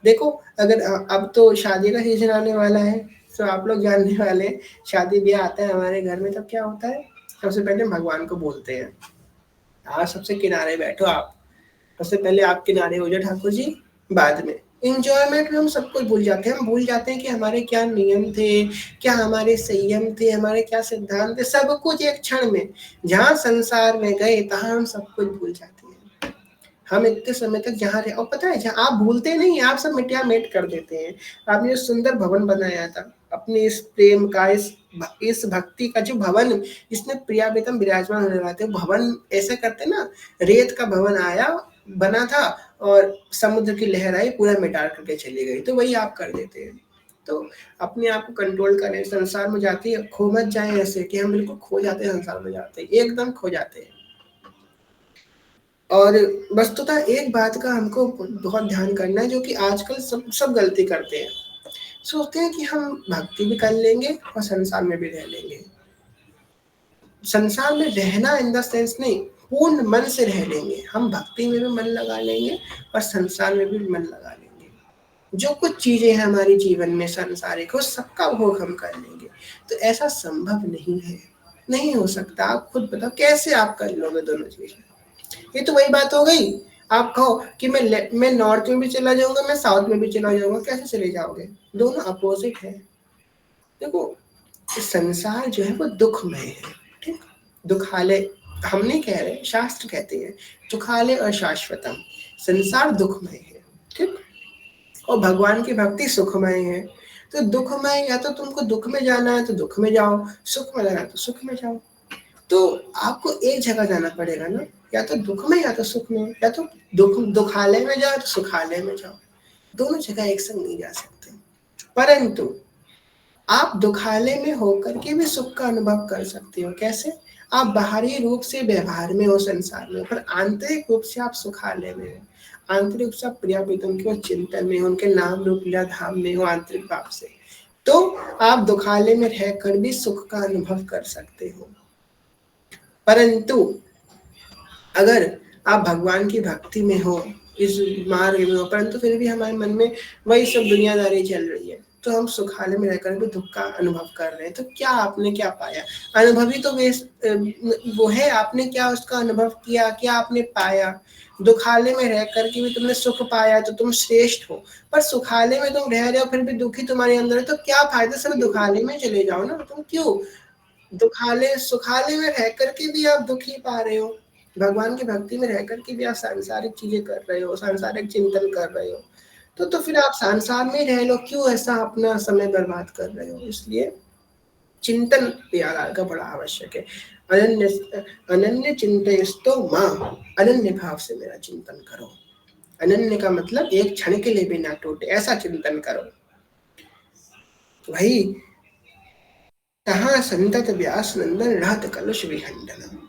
देखो अगर अब तो शादी का सीजन आने वाला है, तो आप लोग जानने वाले हैं, शादी ब्याह आता है हमारे घर में, तब क्या होता है, सबसे पहले भगवान को बोलते हैं। आप सबसे किनारे बैठो, आप सबसे पहले आप किनारे हो जाओ ठाकुर जी, बाद में इंजॉयमेंट में हम सब कुछ भूल जाते हैं। हम भूल जाते हैं कि हमारे क्या नियम थे, क्या हमारे संयम थे, हमारे क्या सिद्धांत थे, सब कुछ एक क्षण में जहाँ संसार में गए तहाँ हम सब कुछ भूल जाते हैं। हम इतने समय तक जहाँ रहे, और पता है जहाँ आप भूलते नहीं, आप सब मिटिया मेट कर देते हैं। आपने जो सुंदर भवन बनाया था अपने इस प्रेम का, इस भक्ति का जो भवन, इसमें प्रिया बेतम विराजमान होने वाले थे, भवन ऐसे करते ना, रेत का भवन आया बना था और समुद्र की लहर आई पूरा मिटा करके चली गई, तो वही आप कर देते हैं। तो अपने आप को कंट्रोल करें, संसार में जाते हैं खो मत जाए, ऐसे कि हम बिल्कुल खो जाते हैं, संसार में जाते हैं एकदम खो जाते हैं। और वस्तुतः एक बात का हमको बहुत ध्यान करना है, जो कि आजकल सब गलती करते हैं, सोचते हैं कि हम भक्ति भी कर लेंगे और संसार में भी रह लेंगे। संसार में रहना इन द सेंस नहीं, पूर्ण मन से रह लेंगे, हम भक्ति में भी मन लगा लेंगे और संसार में भी मन लगा लेंगे। जो कुछ चीजें हैं हमारे जीवन में सांसारिक, उस सबका भोग हम कर लेंगे। तो ऐसा संभव नहीं है, नहीं हो सकता। आप खुद बताओ कैसे आप कर लोगे दोनों चीजें? ये तो वही बात हो गई, आप कहो कि मैं नॉर्थ में भी चला जाऊंगा, मैं साउथ में भी चला जाऊंगा, कैसे चले जाओगे? दोनों अपोजिट है। देखो संसार जो है वो दुखमय है, ठीक, दुखालय हम नहीं कह रहे, शास्त्र कहते हैं दुखालय अशाश्वतम, संसार दुखमय है, ठीक, और भगवान की भक्ति सुखमय है। तो दुखमय, या तो तुमको दुख में जाना है तो दुख में जाओ, सुख में जाना है तो सुख में जाओ। तो आपको एक जगह जाना पड़ेगा ना, या तो दुख में या तो सुख में, या तो दुखालय में जाओ तो सुखालय में जाओ, दोनों जगह एक संग नहीं जा सकते। परंतु आप दुखालय में होकर के भी सुख का अनुभव कर सकते हो। कैसे? आप बाहरी रूप से व्यवहार में हो संसार में, पर आंतरिक रूप से आप सुखालय में हो, आंतरिक रूप से आप प्रिया प्रीतम के चिंतन में हो, उनके नाम रूप लीला धाम में हो आंतरिक भाव से, तो आप दुखालय में रहकर भी सुख का अनुभव कर सकते हो। परंतु अगर आप भगवान की भक्ति में हो, इस मार्ग में हो, परंतु फिर भी हमारे मन में वही सब दुनियादारी चल रही है, तो हम सुखालय में रहकर भी दुख का अनुभव कर रहे हैं। तो क्या आपने क्या पाया? अनुभवी तो वो है, आपने क्या उसका अनुभव किया, क्या आपने पाया? दुखालय में रह करके भी तुमने सुख पाया तो तुम श्रेष्ठ हो, पर सुखालय में तुम रह रहे हो फिर भी दुखी तुम्हारे अंदर है, तो क्या फायदा? सब दुखालय में चले जाओ ना। तुम क्यों दुखालय सुखालय में रह करके भी आप दुखी पा रहे हो, भगवान की भक्ति में रह करके भी आप सांसारिक चीजें कर रहे हो, सांसारिक चिंतन कर रहे हो, तो फिर आप संसार में रह लो, क्यों ऐसा अपना समय बर्बाद कर रहे हो? इसलिए चिंतन प्यारा का बड़ा आवश्यक है। अनन्य अनन्य चिंतयस्तो मां, अनन्य भाव से मेरा चिंतन करो। अनन्य का मतलब एक क्षण के लिए भी ना टूटे, ऐसा चिंतन करो। वही कहा संतत व्यास नंदन रहत कलुष विखंडन,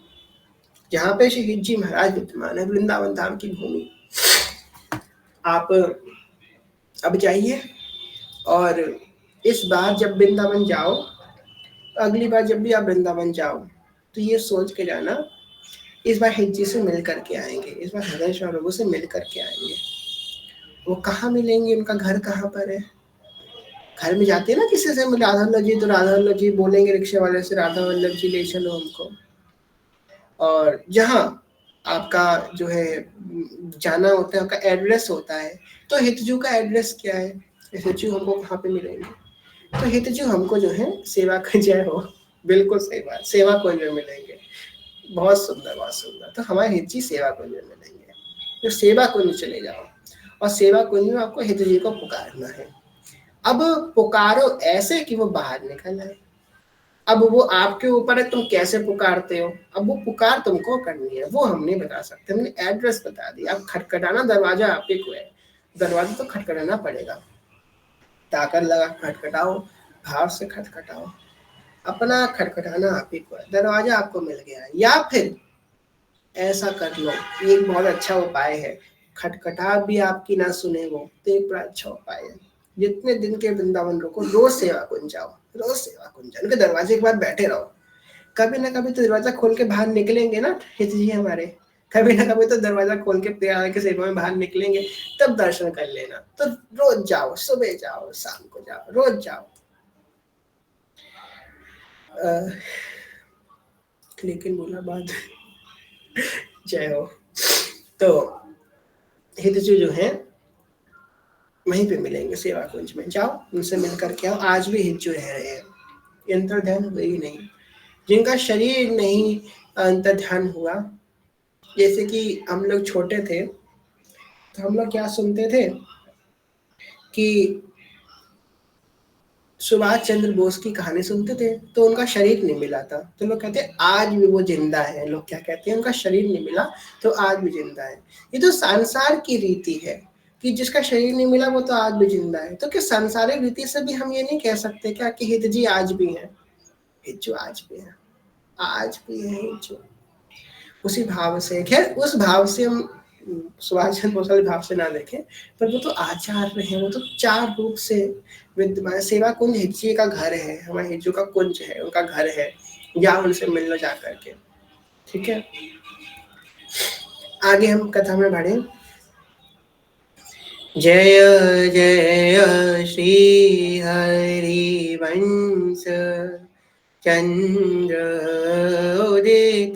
जहाँ पे श्री हित जी महाराज विद्यमान है, वृंदावन धाम की भूमि। आप अब जाइए और इस बार जब वृंदावन जाओ, अगली बार जब भी आप वृंदावन जाओ तो ये सोच के जाना, इस बार हित जी से मिल करके आएंगे, इस बार हृदय प्रभु से मिल करके आएंगे। वो कहाँ मिलेंगे, उनका घर कहाँ पर है? घर में जाते हैं ना किसी से, राधा वल्लभ जी, तो राधा वल्लभ जी बोलेंगे रिक्शे वाले से, राधा वल्लभ जी ले चलो हमको। और जहाँ आपका जो है जाना होता है, आपका एड्रेस होता है, तो हितजू का एड्रेस क्या है? हितजू हमको कहाँ पे मिलेंगे? तो हितजू हमको जो है सेवा का जय हो, बिल्कुल सही बात, सेवा कुंज में मिलेंगे। बहुत सुंदर, बहुत सुंदर। तो हमारे हित जी सेवा कुंज में मिलेंगे, तो सेवा कुंज चले जाओ और सेवा कुंज में आपको हित जी को पुकारना है। अब पुकारो ऐसे कि वो बाहर निकल आए। अब वो आपके ऊपर है, तुम कैसे पुकारते हो। अब वो पुकार तुमको करनी है, वो हम नहीं बता सकते, हमने एड्रेस बता दिया। अब खटखटाना दरवाजा आप ही को है, दरवाजा तो खटखटाना पड़ेगा, ताकर लगा खटखटाओ, भाव से खटखटाओ, अपना खटखटाना आप ही को है, दरवाजा आपको मिल गया है। या फिर ऐसा कर लो, ये एक बहुत अच्छा उपाय है, खटखटा भी आपकी ना सुने वो, तो एक बड़ा अच्छा उपाय है। जितने दिन के वृंदावन रुको, रोज सेवा कुंज जाओ, रोज सेवा कुंज जाओ, उनके दरवाजे के बाद बैठे रहो। कभी ना कभी तो दरवाजा खोल के बाहर निकलेंगे ना हित जी हमारे, कभी ना कभी तो दरवाजा खोल के प्यार के सेवा में बाहर निकलेंगे, तब दर्शन कर लेना। तो रोज जाओ, सुबह जाओ, शाम को जाओ, रोज जाओ। लेकिन बोला बात जय हो। तो हितजू जो है वहीं पे मिलेंगे सेवा कुंज में, जाओ उनसे मिल करके आओ। आज भी हितजू रह रहे हैं, अंतर ध्यान हुए ही नहीं, जिनका शरीर नहीं अंतर ध्यान हुआ। जैसे कि हम लोग छोटे थे तो हम लोग क्या सुनते थे कि सुभाष चंद्र बोस की कहानी सुनते थे, तो उनका शरीर नहीं मिला था, तो लोग कहते हैं आज भी वो जिंदा है। लोग क्या कहते हैं, उनका शरीर नहीं मिला तो आज भी जिंदा है। ये तो संसार की रीति है कि जिसका शरीर नहीं मिला वो तो आज भी जिंदा है। तो क्या सांसारिक रीति से भी हम ये नहीं कह सकते क्या कि हित जी आज भी है? हिज्जू आज भी है, आज भी है हिज्जू। उसी भाव से, खैर उस भाव से हम सुभाष चंद्र बोस वाले भाव से ना देखें, पर वो तो आचार्य है, वो तो चार रूप से विद्यमान। सेवा कुंज हिज्जी का घर है, हमारे हिज्जू का कुंज है, उनका घर है, या उनसे मिल लो जा करके। ठीक है, आगे हम कथा में बढ़े। जय जय श्री हरि वंश चंद्र उदित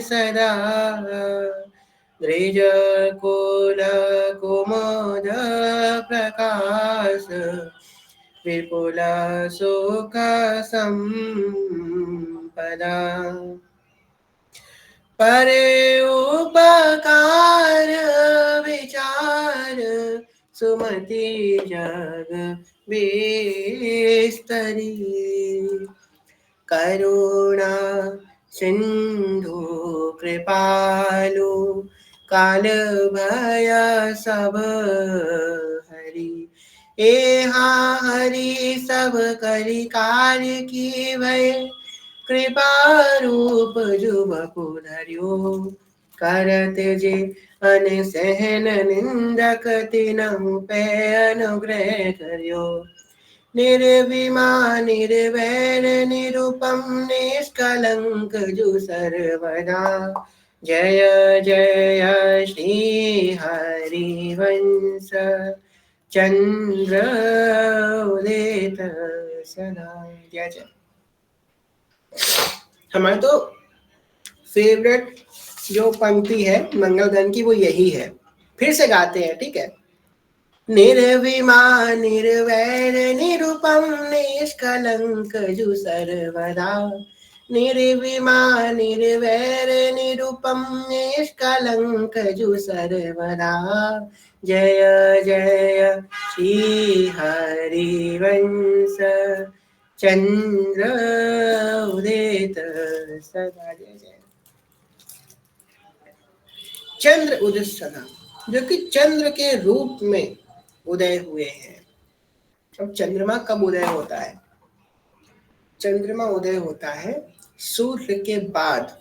सदा, द्विज कुल कुमुद प्रकाश, विपुल सुख संपदा। परे उपकार विचार, सुमति जग विस्तरी, करुणा सिंधु कृपालु, काल भय सब हरि। एहा हरि सब करि कार्य की भय, कृपा रूप जुबपु धर्यो, करत जे अनसहन निंदक तिनहु पे अनुग्रह करियो। निर्विमान निर्वैर निरुपम निष्कलंक जु सर्वदा, जय जय श्री हरिवंश चंद्र उदित सदा। जय जय। हमारे तो फेवरेट जो पंक्ति है मंगलगन की वो यही है, फिर से गाते हैं, ठीक है। निर्विमान निर्वैर निरुपम निष्कलंक जु सर्वदा, निर्विमान निर्वैर निरुपम निष्कलंक जु सर्वदा। जय जय श्री हरिवंश चंद्र उदित सदा। जय जय। चंद्र उदित सदा, जो कि चंद्र के रूप में उदय हुए हैं। अब चंद्रमा कब उदय होता है? चंद्रमा उदय होता है सूर्य के बाद।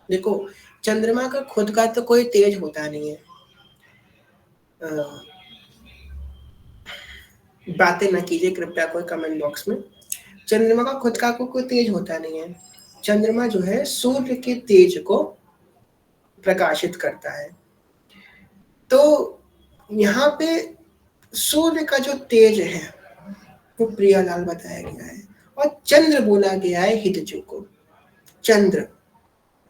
देखो, चंद्रमा का खुद का तो कोई तेज होता नहीं है, बातें न कीजिए कृपया कोई कमेंट बॉक्स में। चंद्रमा का खुद का कोई तेज होता नहीं है। चंद्रमा जो है सूर्य के तेज को प्रकाशित करता है। तो यहाँ पे सूर्य का जो तेज है वो प्रियालाल बताया गया है, और चंद्र बोला गया है हितजू को। चंद्र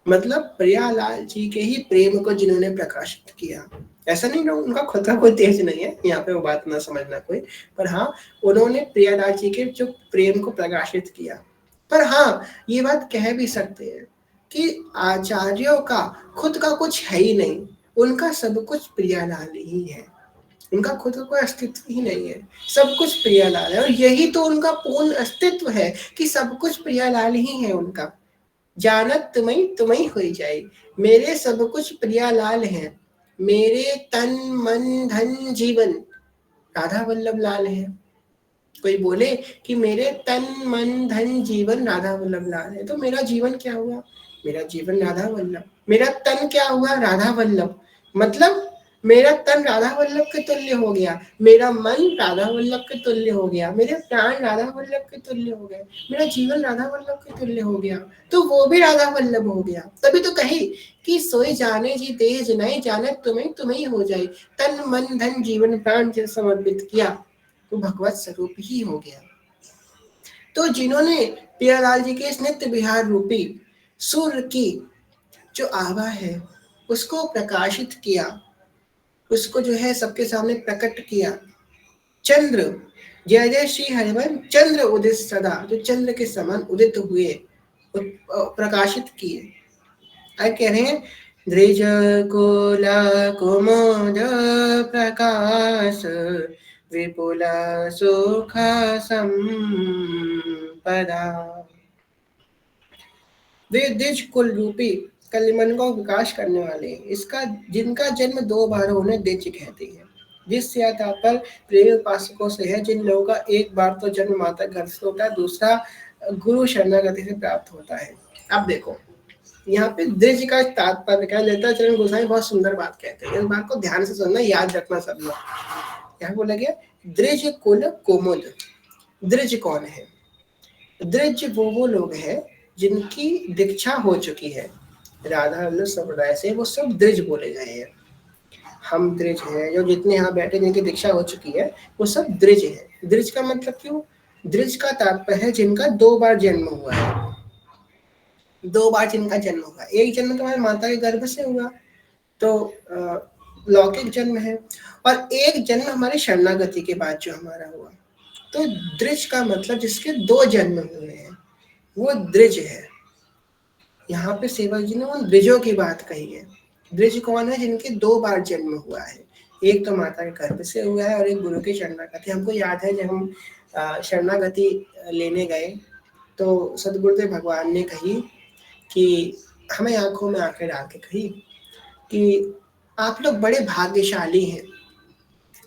मतलब प्रियालाल जी के ही प्रेम को जिन्होंने प्रकाशित किया। ऐसा नहीं उनका खुद का कोई तेज नहीं है, यहाँ पे वो बात ना समझना कोई, पर हाँ उन्होंने प्रियालाल जी के जो प्रेम को प्रकाशित किया। पर हाँ ये बात कह भी सकते हैं कि आचार्यों का खुद का कुछ है ही नहीं, उनका सब कुछ प्रियालाल ही है, उनका खुद का कोई अस्तित्व ही नहीं है, सब कुछ प्रियालाल है। और यही तो उनका पूर्ण अस्तित्व है कि सब कुछ प्रियालाल ही है उनका। जानत तुम्हें हो जाए, मेरे सब कुछ प्रियालाल हैं, मेरे तन मन धन जीवन राधा वल्लभ लाल है। कोई बोले कि मेरे तन मन धन जीवन राधा वल्लभ लाल है, तो मेरा जीवन क्या हुआ? मेरा जीवन राधा वल्लभ। मेरा तन क्या हुआ? राधा वल्लभ। मतलब मेरा तन राधा वल्लभ के तुल्य हो गया, मेरा मन राधा वल्लभ के तुल्य हो गया, मेरे प्राण राधा वल्लभ के तुल्य हो गए, मेरा जीवन राधा वल्लभ के तुल्य हो गया, तो वो भी राधा वल्लभ हो गया। तभी तो कही कि सोई जाने जी तेज नहीं, जाने तुम्हें हो जाए, तन मन धन जीवन प्राण से समर्पित किया तो भगवत स्वरूप ही हो गया। तो जिन्होंने प्रियालाल जी के इस नित्य विहार रूपी सूर्य की जो आभा है उसको प्रकाशित किया, उसको जो है सबके सामने प्रकट किया। चंद्र, जय जय श्री हरिवन चंद्र उदित सदा, जो चंद्र के समान उदित हुए, प्रकाशित किए। कह रहे हैं द्विज कुल कुमुद प्रकाश विपुल सुख संपदा। वे द्विज कुल रूपी कलिमन का विकास करने वाले, इसका जिनका जन्म 2 बार होने द्विज कहते हैं। जिससे यह तात्पर्य प्रेम उपासकों से है, जिन लोगों का एक बार तो जन्म माता घर से होता है, दूसरा गुरु शरणागति से प्राप्त होता है। अब देखो यहाँ पे द्विज का तात्पर्य क्या लेता चरण गोसाई बहुत सुंदर बात कहते हैं, इस बात को ध्यान से सुनना, याद रखना सब लोग। यहाँ बोला गया द्विज कुल कुमुद। द्विज कौन है? द्विज वो लोग हैं जिनकी दीक्षा हो चुकी है राधा वल्लभ संप्रदाय से, वो सब द्विज बोले गए हैं। हम द्विज हैं, जो जितने यहाँ बैठे जिनकी दीक्षा हो चुकी है वो सब द्विज है। द्विज का मतलब क्यों? द्विज का तात्पर्य है जिनका 2 बार जन्म हुआ है। 2 बार जिनका जन्म हुआ, एक जन्म तो हमारे माता के गर्भ से हुआ तो लौकिक जन्म है, और एक जन्म हमारी शरणागति के बाद जो हमारा हुआ। तो द्विज का मतलब जिसके 2 जन्म हुए हैं वो द्विज है। यहाँ पे सेवक जी ने उन द्विजों की बात कही है। द्विज कौन है? जिनके 2 बार जन्म हुआ है, एक तो माता के गर्भ से हुआ है और एक गुरु की शरणागति। हमको याद है जब हम शरणागति लेने गए तो सदगुरुदेव भगवान ने कही कि हमें आंखों में आंखें डाल के कही कि आप लोग बड़े भाग्यशाली हैं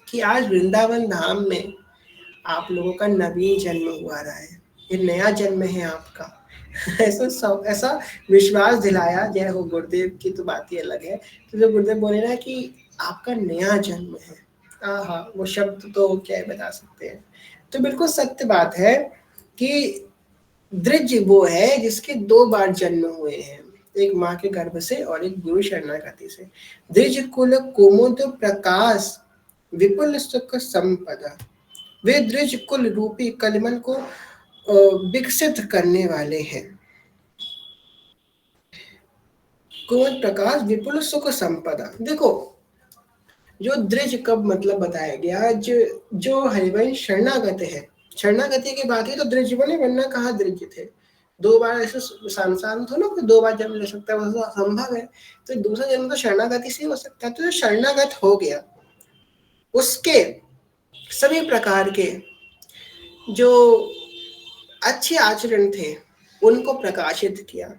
कि आज वृंदावन धाम में आप लोगों का नवीन जन्म हुआ रहा है, ये नया जन्म है आपका। ऐसा विश्वास दिलाया। जय हो गुरुदेव की तो बात ही अलग है। तो जो गुरुदेव बोले ना कि आपका नया जन्म है, हाँ वो शब्द तो क्या बता सकते हैं। तो बिल्कुल सत्य बात है कि द्विज वो है जिसके 2 बार जन्म हुए हैं, एक माँ के गर्भ से और एक गुरु शरणागति से। द्विज कुल कुमुद प्रकाश विपुल सुख संपदा, वे द्विज कुल रूपी कलिमन को विकसित करने वाले हैं। कुंवर प्रकाश विपुल सुख संपदा, देखो जो द्विज कब मतलब बताया गया, जो हरिवंश शरणागत है, शरणागति के बाद ही तो द्विज बने, वरना कहाँ द्विज थे। दो बार ऐसे सांसार थो ना, कोई दो बार जन्म ले सकता है, वो तो असंभव है। तो दूसरा जन्म तो शरणागति से हो सकता है। तो जो शरणागत हो गया, उसके सभी प्रकार के जो अच्छे आचरण थे उनको प्रकाशित किया,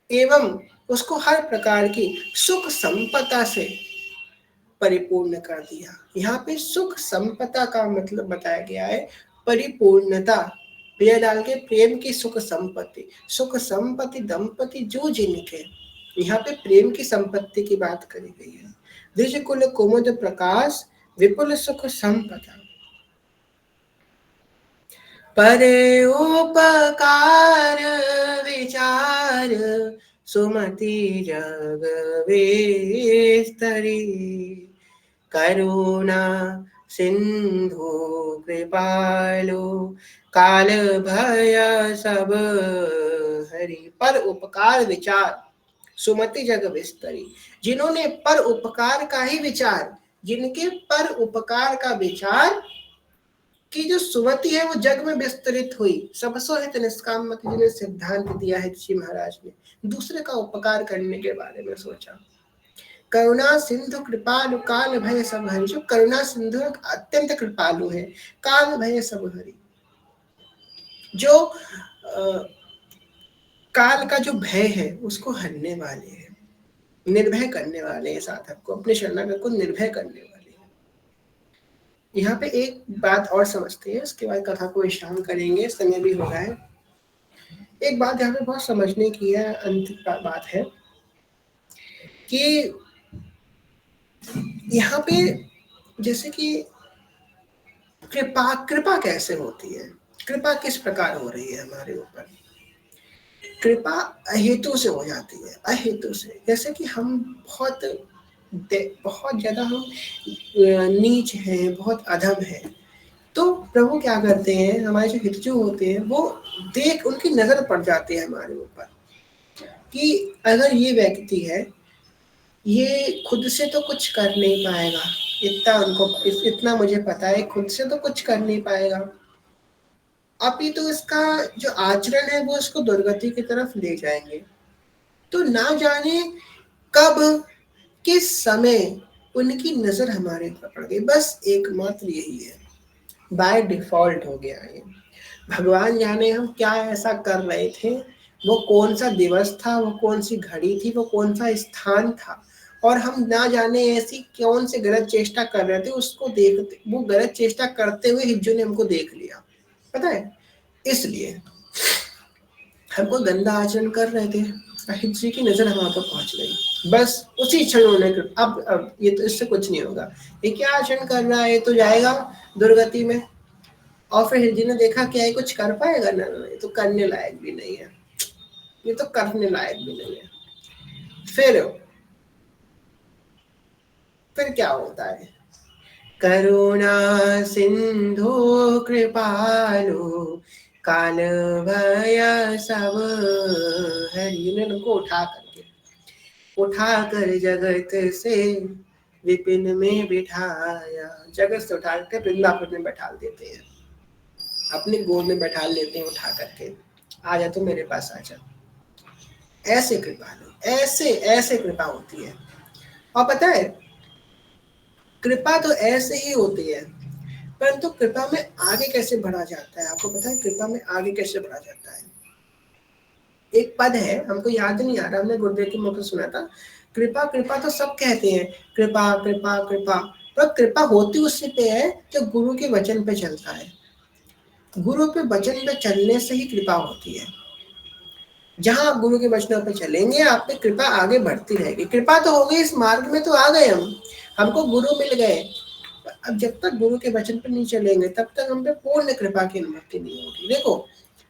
एवं उसको हर प्रकार की सुख संपदा से परिपूर्ण कर दिया। यहाँ पे सुख संपदा का मतलब बताया गया है परिपूर्णता, प्रिय डाल के प्रेम की सुख संपत्ति, सुख संपत्ति दंपति जो जिनके, यहाँ पे प्रेम की संपत्ति की बात करी गई है। द्विज कुल कुमुद प्रकाश विपुल सुख संपदा, परे उपकार विचार सुमति जग विस्तरी, करुणा सिंधु कृपालु काल भय सब हरि, पर उपकार विचार सुमति जग विस्तरी, जिन्होंने पर उपकार का ही विचार, जिनके पर उपकार का विचार की जो सुमति है वो जग में विस्तरित हुई। सबसो हित निष्काम मति, जिन्हें सिद्धांत दिया है ऋषि महाराज ने, दूसरे का उपकार करने के बारे में सोचा। करुणा सिंधु कृपालु काल भय सब हरि, जो करुणा सिंधु अत्यंत कृपालु है, काल भय सब हरि, जो काल का जो भय है उसको हरने वाले हैं, निर्भय करने वाले हैं, साधक को अपने शरणागत को निर्भय करने वाले हैं। यहाँ पे एक बात और समझते हैं, उसके बाद कथा को विश्राम करेंगे, समय भी हो रहा है। एक बात यहाँ पे बहुत समझने की है, अंतिम बात है कि यहाँ पे जैसे कि कृपा कैसे होती है, कृपा किस प्रकार हो रही है हमारे ऊपर। कृपा अहेतु से हो जाती है, अहेतु से, जैसे कि हम बहुत ज्यादा हम नीच हैं, बहुत अधम हैं, तो प्रभु क्या करते हैं, हमारे जो हितजू होते हैं वो देख, उनकी नजर पड़ जाती है हमारे ऊपर कि अगर ये व्यक्ति है, ये खुद से तो कुछ कर नहीं पाएगा, इतना मुझे पता है, खुद से तो कुछ कर नहीं पाएगा, अभी तो इसका जो आचरण है वो इसको दुर्गति की तरफ ले जाएंगे। तो ना जाने कब किस समय उनकी नजर हमारे ऊपर पड़ गई, बस एकमात्र यही है, बाय डिफॉल्ट हो गया है। भगवान जाने हम क्या ऐसा कर रहे थे, वो कौन सा दिवस था, वो कौन सी घड़ी थी, वो कौन सा स्थान था, और हम ना जाने ऐसी कौन से गलत चेष्टा कर रहे थे, उसको देखते, वो गलत चेष्टा करते हुए हिज्जू ने हमको देख लिया, पता है, इसलिए हमको गंदा आचरण कर रहे थे, हिज्जी की नजर हमारे पर पहुंच गई, बस उसी क्षण उन्होंने, अब ये तो इससे कुछ नहीं होगा, ये क्या आचरण कर रहा है, तो जाएगा दुर्गति में। और फिर हिज्जी ने देखा क्या ये कुछ कर पाएगा, ना ये तो करने लायक भी नहीं है, ये तो करने लायक भी नहीं है। फिर क्या होता है, करुणा सिंधु कृपालु काल भय सब हरि, ने उनको उठाकर जगत से विपिन में बिठाया, जगत से उठा कर वृंदावन में बैठा देते हैं, अपने गोद में बैठा लेते हैं उठा करके, आ जा तो मेरे पास आ जा। ऐसे कृपालु, ऐसे कृपा होती है। और पता है कृपा तो ऐसे ही होती है, परंतु कृपा में आगे कैसे बढ़ा जाता है, आपको पता है कृपा में आगे कैसे बढ़ा जाता है। एक पद है, हमको याद नहीं आ रहा, हमने गुरुदेव के मुख से सुना था, कृपा कृपा तो सब कहते हैं, कृपा कृपा कृपा, पर कृपा होती उससे पे है जो गुरु के वचन पे चलता है, गुरु के वचन पे चलने से ही कृपा होती है। जहां आप गुरु के वचनों पे चलेंगे आप पे कृपा आगे बढ़ती रहेगी। कृपा तो हो गई, इस मार्ग में तो आ गए हम, हमको गुरु मिल गए, अब जब तक गुरु के वचन पर नहीं चलेंगे तब तक हम पे पूर्ण कृपा की अनुभूति नहीं होगी। देखो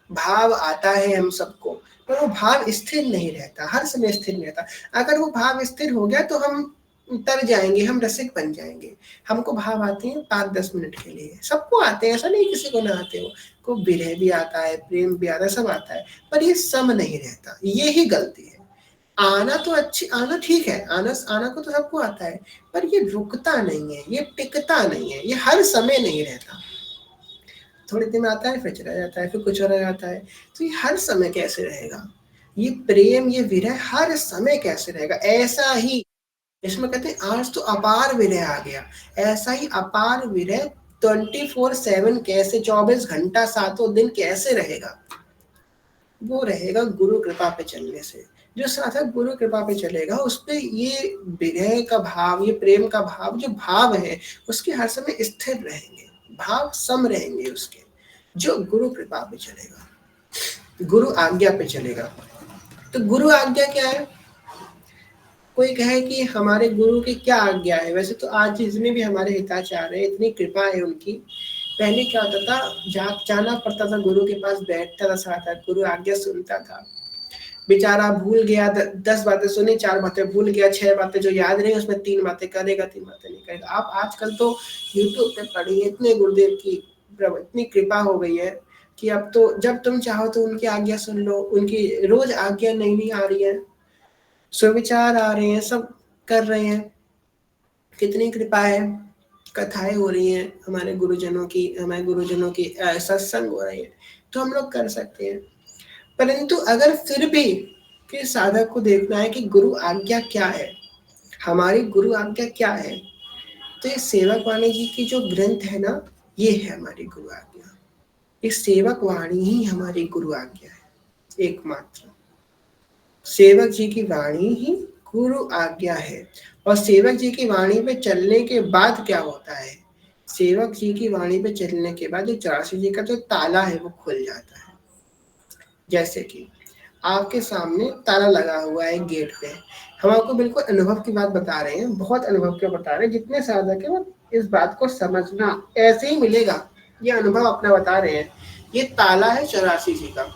भाव आता है हम सबको, पर वो भाव स्थिर नहीं रहता, हर समय स्थिर नहीं रहता। अगर वो भाव स्थिर हो गया तो हम तर जाएंगे, हम रसिक बन जाएंगे। हमको भाव आते हैं 5-10 मिनट के लिए, सबको आते हैं, ऐसा नहीं किसी को ना आते हो, को विरह भी आता है, प्रेम भी आता है, सब आता है, पर ये सम नहीं रहता, ये ही गलती है। आना तो अच्छी, आना ठीक है, आना को तो सबको आता है, पर ये रुकता नहीं है, ये टिकता नहीं है, ये हर समय नहीं रहता। थोड़ी देर में आता है, फिर चला जाता है, फिर कुछ और आ जाता है। तो ये हर समय कैसे रहेगा? ये प्रेम, ये विरह हर समय कैसे रहेगा? ऐसा ही, इसमें कहते हैं आज तो अपार विरह आ गया, ऐसा ही अपार विरह 24/7 कैसे, 24 घंटा 7 दिन कैसे रहेगा? वो रहेगा गुरु कृपा पे चलने से। जो साधक गुरु कृपा पे चलेगा, उस पे ये विरह का भाव, ये प्रेम का भाव, जो भाव है उसके हर समय स्थिर रहेंगे, भाव सम रहेंगे उसके। जो गुरु कृपा पे चलेगा, गुरु आज्ञा पे चलेगा। तो गुरु आज्ञा क्या है? कोई कहे कि हमारे गुरु की क्या आज्ञा है? वैसे तो आज जितने भी हमारे हिताचार है, इतनी कृपा है उनकी। पहले क्या होता था, जाना पड़ता था गुरु के पास, बैठता था साथ, गुरु आज्ञा सुनता था, बेचारा भूल गया, 10 बातें सुनी, 4 बातें भूल गया, 6 बातें जो याद रही उसमें 3 बातें करेगा, 3 बातें नहीं करेगा। आप आजकल तो यूट्यूब पे पढ़िए, इतने गुरुदेव की इतनी कृपा हो गई है कि अब तो जब तुम चाहो तो उनकी आज्ञा सुन लो, उनकी रोज आज्ञा नई नई आ रही है, सुविचार आ रहे हैं, सब कर रहे हैं। कितनी कृपा है, कथाएं हो रही हैं हमारे गुरुजनों की, सत्संग हो रही है, तो हम लोग कर सकते हैं। परंतु अगर फिर भी कि साधक को देखना है कि गुरु आज्ञा क्या है, हमारी गुरु आज्ञा क्या है, तो ये सेवक वाणी जी की जो ग्रंथ है ना, ये है हमारी गुरु आज्ञा। ये सेवक वाणी ही हमारी गुरु आज्ञा है, एकमात्र सेवक जी की वाणी ही गुरु आज्ञा है। और सेवक जी की वाणी पे चलने के बाद क्या होता है? सेवक जी की वाणी पे चलने के बाद जो 84 जी का जो ताला है वो खुल जाता है। जैसे कि आपके सामने ताला लगा हुआ है गेट पे, हम आपको बिल्कुल अनुभव की बात बता रहे हैं, बहुत अनुभव के बता रहे हैं, जितने साधक है वो इस बात को समझना, ऐसे ही मिलेगा, ये अनुभव अपना बता रहे हैं। ये ताला है 84 जी का,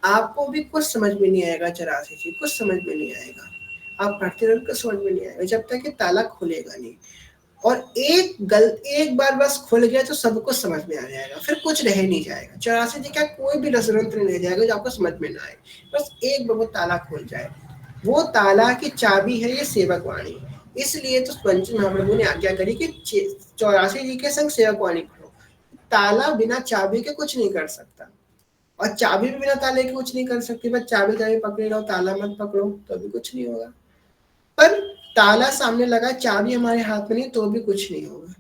आपको भी कुछ समझ में नहीं आएगा, 84 जी कुछ समझ में नहीं आएगा, आप पढ़ते रहो कुछ समझ में नहीं आएगा जब तक कि ताला खुलेगा नहीं। और एक बार बस खुल गया तो सब कुछ समझ में आ जाएगा, फिर कुछ रह नहीं जाएगा। 84 जी का कोई भी रसरंत्र नहीं रह जाएगा जो आपको समझ में ना आए, बस एक बार वो ताला खुल जाए। वो ताला की चाबी है ये सेवक वाणी। इसलिए तो पंच महाप्रभु ने आज्ञा करी कि 84 जी के संग सेवक वाणी पढ़ो। ताला बिना चाबी के कुछ नहीं कर सकता, और चाबी भी बिना ताले के कुछ नहीं कर सकती। बस चाबी पकड़े रहो, ताला मत पकड़ो तो भी कुछ नहीं होगा। पर ताला सामने लगा, चाबी हमारे हाथ में नहीं, तो भी कुछ नहीं होगा।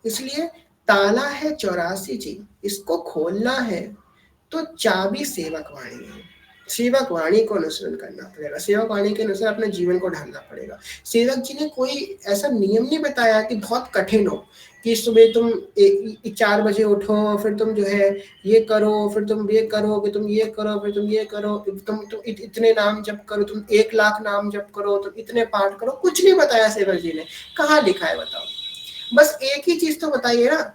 इसलिए ताला है 84 जी, इसको खोलना है तो चाबी सेवक वाणी है। सेवक वाणी को अनुसरण करना पड़ेगा, सेवक वाणी के अनुसार अपने जीवन को ढालना पड़ेगा। सेवक जी ने कोई ऐसा नियम नहीं बताया कि बहुत कठिन हो, कि सुबह तुम 4 बजे उठो, फिर तुम जो है ये करो, फिर तुम ये करो, फिर तुम ये करो, फिर तुम ये करो, तुम इतने नाम जप करो, तुम 1,00,000 नाम जप करो, तुम इतने पाठ करो। कुछ नहीं बताया सेवक जी ने, कहाँ लिखा है बताओ? बस एक ही चीज तो बताइए ना,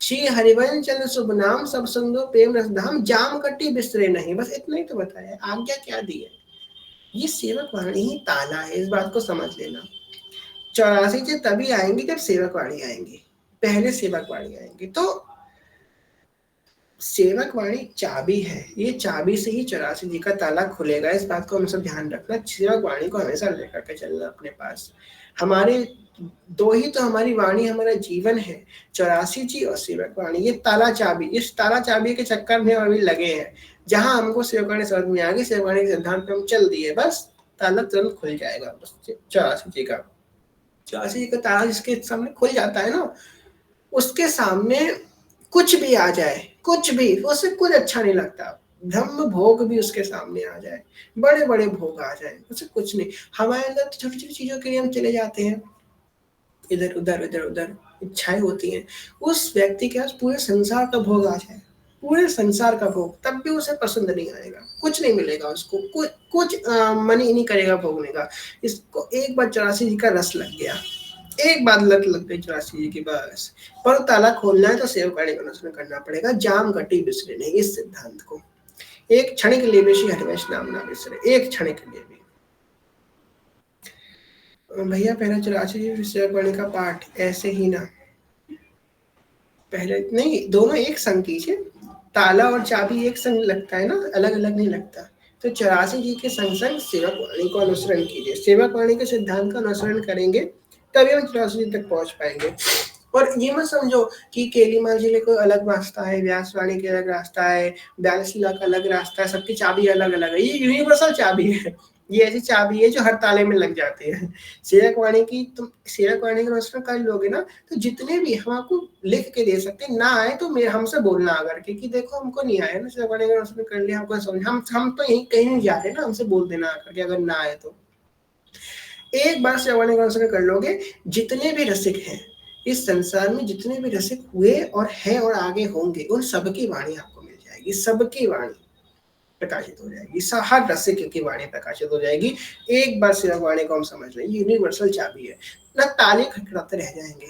श्री हरिवंश चंद्र शुभ नाम, सब सुंदर प्रेम रस धाम, जाम कट्टी बिस्तरे नहीं, बस इतना ही तो बताया। आज्ञा क्या दी है? ये सेवक वाणी ही ताला है, इस बात को समझ लेना। 84 जी तभी आएंगे जब सेवक वाणी आएंगी, पहले सेवक वाणी आएंगी। तो सेवक वाणी चाबी है, ये चाबी से ही 84 जी का ताला खुलेगा, इस बात को हम सब ध्यान रखना। सेवक वाणी को हमेशा लेकर के चलना अपने पास। हमारे दो ही तो हमारी वाणी हमारा जीवन है, 84 जी और सेवक वाणी। ये ताला चाबी, इस ताला चाबी के चक्कर में अभी लगे हैं। जहां हमको सेवक वाणी समझ में आ गई, सेवक वाणी के सिद्धांत पे हम चल दिए, बस ताला तुरंत खुल जाएगा। बस 84 जी का, 84 जी का ताला जिसके सामने खुल जाता है ना, उसके सामने कुछ भी आ जाए, कुछ भी, उसे कुछ अच्छा नहीं लगता। ब्रह्म भोग भी उसके सामने आ जाए, बड़े बड़े भोग आ जाए, उसे कुछ नहीं। हमारे अंदर तो छोटी छोटी चीजों के लिए हम चले जाते हैं, इधर उधर इधर उधर इच्छाएं होती हैं। उस व्यक्ति के पास पूरे संसार का भोग आ जाए, पूरे संसार का भोग, तब भी उसे पसंद नहीं आएगा, कुछ नहीं मिलेगा उसको, कुछ मन ही नहीं करेगा भोगने का। इसको एक बार 84 जी का रस लग गया, एक बात लग गई 84 जी की, बस। पर ताला खोलना है तो सेवकाणी का अनुसरण करना पड़ेगा, जाम घटी बिसरे नहीं, इस सिद्धांत को एक क्षण के लिए भी श्री हरिवंश नाम ना बिसरे, एक क्षण के लिए भी। भैया पहले 84 जी सेवकवाणी का पाठ ऐसे ही ना, पहले नहीं, दोनों एक संग कीजिए। ताला और चाबी एक संग लगता है ना, अलग अलग नहीं लगता। तो 84 जी के संग संग सेवक वाणी को अनुसरण कीजिए। सेवक वाणी के सिद्धांत का अनुसरण करेंगे तभी हम 84 जी तक पहुंच पाएंगे। और ये मत समझो कि केली जिले को अलग रास्ता है, व्यासवाणी के अलग रास्ता है, 42 का अलग रास्ता है, सबकी चाबी अलग अलग है। ये यूनिवर्सल चाबी है, ये ऐसी चाबी है जो हर ताले में लग जाती है। सेवकवाणी की तुम सेवकवाणी का अनुसरण कर लोगे ना, तो जितने भी हम आपको लिख के दे सकते हैं, ना आए तो हमसे बोलना आकर के कि देखो हमको नहीं आया ना, सेवकवाणी का अनुसरण कर लिया, हमको समझ हम तो यहीं कहीं नहीं जा रहे ना, हमसे बोल देना आकर के अगर ना आए तो। एक बार सेवकवाणी का अनुसरण कर लोगे, जितने भी रसिक हैं इस संसार में, जितने भी रसिक हुए और हैं और आगे होंगे, उन सबकी वाणी आपको मिल जाएगी, सबकी वाणी प्रकाशित हो जाएगी, हर रसिक की वाणी प्रकाशित हो जाएगी। एक बार सेवक वाणी को हम समझ लें, यूनिवर्सल चाबी है ना, ताले खटखटाते रह जाएंगे,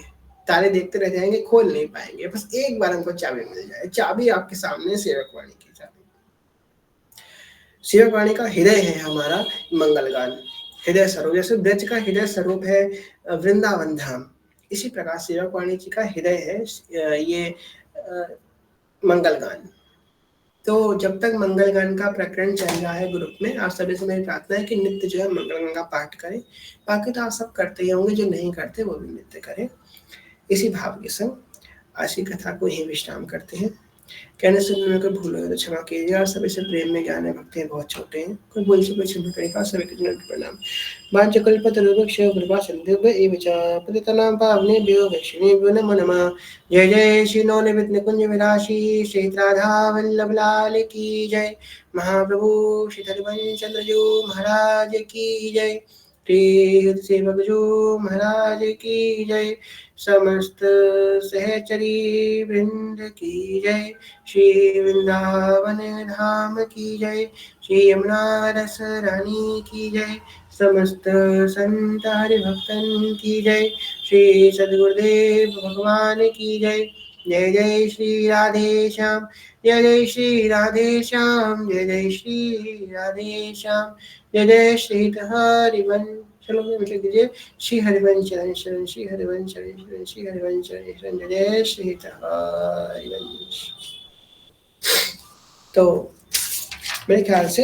ताले देखते रह जाएंगे, खोल नहीं पाएंगे, बस एक बार हमको चाबी मिल जाए। चाबी आपके सामने, सेवक वाणी की चाबी। सेवक वाणी का हृदय है हमारा मंगलगान, हृदय स्वरूप। जैसे ब्रज का हृदय स्वरूप है वृंदावन धाम, इसी प्रकार सेवक वाणी जी का हृदय है ये मंगलगान। तो जब तक मंगलगान का प्रकरण चल रहा है ग्रुप में, आप सभी से मेरी प्रार्थना है कि नित्य जो है मंगलगान का पाठ करें। बाकी तो आप सब करते ही होंगे, जो नहीं करते वो भी नित्य करें। इसी भाव के संग आज की कथा को यही विश्राम करते हैं। कहने सुनने में कोई भूल हो तो क्षमा कीजिए। और सभी से प्रेम में ज्ञान है, भक्ति बहुत छोटे हैं, कोई बोल से कोई क्षमा करेगा। सभी के प्रणाम। वाञ्छकल्पतरुभ्यश्च कृपा सिन्धुभ्य एव च पतितानां पावनेभ्यो वैष्णवेभ्यो नमो नमः। जय जय श्री नवनिर्मित निकुंज विलासी श्री राधा वल्लभ लाल की जय। महाप्रभु श्री हरिवंश चंद्र जी महाराज की जय। श्री सेवक जो महाराज की जय। समस्त सहचरी वृंद की जय। श्री वृंदावन धाम की जय। श्री यमुना रस रानी की जय। समस्त संत हरिभक्तन की जय। श्री सद्गुरुदेव भगवान की जय। जय जय श्री राधे श्याम, जय जय श्री राधे श्याम, जय जय श्री राधे श्याम, जय जय श्री हरिवंश। चलो लिख दीजिए, श्री हरिवंश शरण शरण, श्री हरिवंश शरण शरण, श्री हरिवंश शरण शरण, जय जय श्री हरिवंश। तो मेरे ख्याल से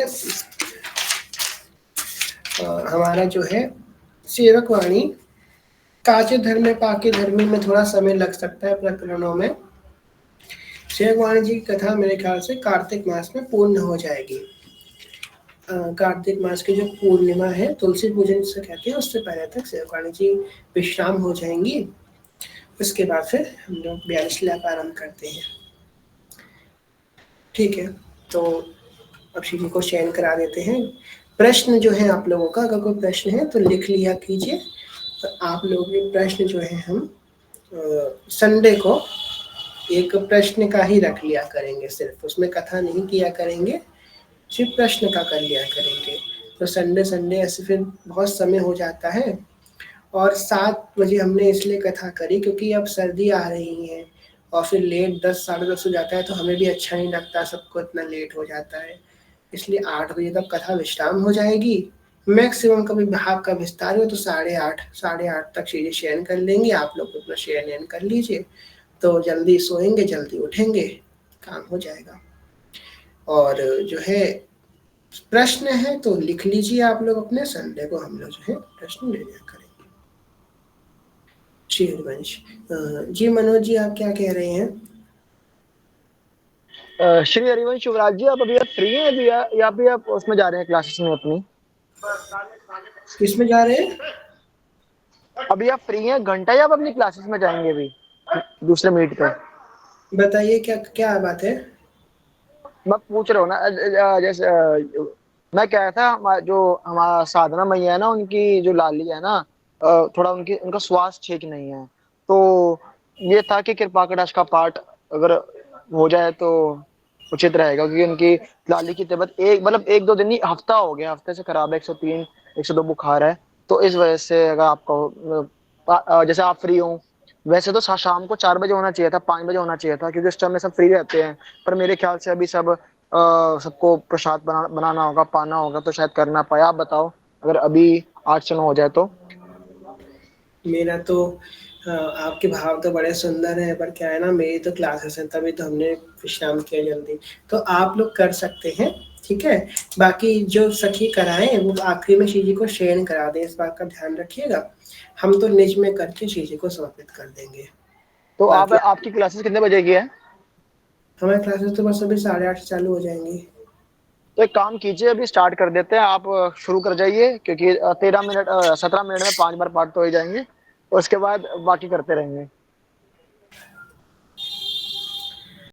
हमारा जो है सेवक वाणी काचे धर्म पाके धर्मी में थोड़ा समय लग सकता है प्रकरणों में। सेवक वाणी जी की कथा मेरे ख्याल से कार्तिक मास में पूर्ण हो जाएगी। कार्तिक मास की जो पूर्णिमा है, तुलसी पूजन से कहते हैं, उससे पहले तक सेवक वाणी जी विश्राम हो जाएंगी। उसके बाद फिर हम लोग 42 लीला का आरंभ करते हैं। ठीक है, तो अब श्री जी को चयन करा देते हैं। प्रश्न जो है आप लोगों का, अगर कोई प्रश्न है तो लिख लिया कीजिए। तो आप लोगों के प्रश्न जो है हम संडे को एक प्रश्न का ही रख लिया करेंगे, सिर्फ उसमें कथा नहीं किया करेंगे, सिर्फ प्रश्न का कर लिया करेंगे। तो संडे ऐसे फिर बहुत समय हो जाता है। और 7 बजे हमने इसलिए कथा करी क्योंकि अब सर्दी आ रही है और फिर लेट 10 साढ़े 10 हो जाता है, तो हमें भी अच्छा नहीं लगता, सबको इतना लेट हो जाता है। इसलिए 8 बजे तक कथा विश्राम हो जाएगी। मैक्सिमम कभी भाग का विस्तार हो तो 8:30 तक चीजें शयन कर लेंगे। आप लोग अपना शयन कर लीजिए, तो जल्दी सोएंगे जल्दी उठेंगे, काम हो जाएगा। और जो है प्रश्न है तो लिख लीजिए आप लोग अपने, संडे को हम लोग जो है प्रश्न ले लिया करेंगे। श्री हरिवंश जी, मनोज जी आप क्या कह रहे हैं?
श्री हरिवंश युवराज जी, आप अभी आप फ्री हैं अभी, या फिर आप उसमें जा रहे हैं क्लासेस में अपनी?
किसमें जा रहे हैं?
अभी आप फ्री हैं घंटा, या आप अपनी क्लासेस में जाएंगे अभी दूसरे मीट पे?
बताइए क्या क्या बात है।
मैं पूछ रहा हूँ ना, जैसे मैं कह रहा था, जो हमारा साधना मैया है ना, उनकी जो लाली है ना, थोड़ा उनका स्वास्थ्य ठीक नहीं है। तो ये था कि कृपा कटाक्ष का पाठ अगर हो जाए तो उचित रहेगा, क्योंकि उनकी लाली की तबीयत एक दो दिन नहीं, हफ्ता हो गया, हफ्ते से खराब है, 103 102 बुखार है। तो इस वजह से अगर आपको जैसे आप फ्री हो, वैसे तो शाम को 4 बजे होना चाहिए था, 5 बजे होना चाहिए था, क्योंकि उस टाइम में सब फ्री रहते हैं। पर मेरे ख्याल से अभी सबको प्रसाद बनाना होगा, पाना होगा, तो शायद कर ना पाए। आप बताओ, अगर अभी 8 से 9 हो जाए तो।
मेरा तो आपके भाव तो बड़े सुंदर हैं, पर क्या है ना, मेरी तो क्लासेस हैं, तभी तो हमने विश्राम किया जल्दी। तो आप लोग कर सकते हैं, ठीक है? बाकी जो सखी कराएँ वो आखिरी में शीजी को शेयर करा दें, इस बात का ध्यान रखिएगा। हम तो निज में करके शीजी को समर्पित कर देंगे।
तो आप
बाकी
आपकी क्लासेस कितने बजे की है?
हमारी क्लासेस तो बस अभी 8:30 से चालू हो जाएँगी।
तो एक काम कीजिए, अभी स्टार्ट कर देते हैं, आप शुरू कर जाइए, क्योंकि 13 मिनट 17 मिनट में 5 बार पाठ तो हो ही जाएंगे, और उसके बाद बाकी करते रहेंगे।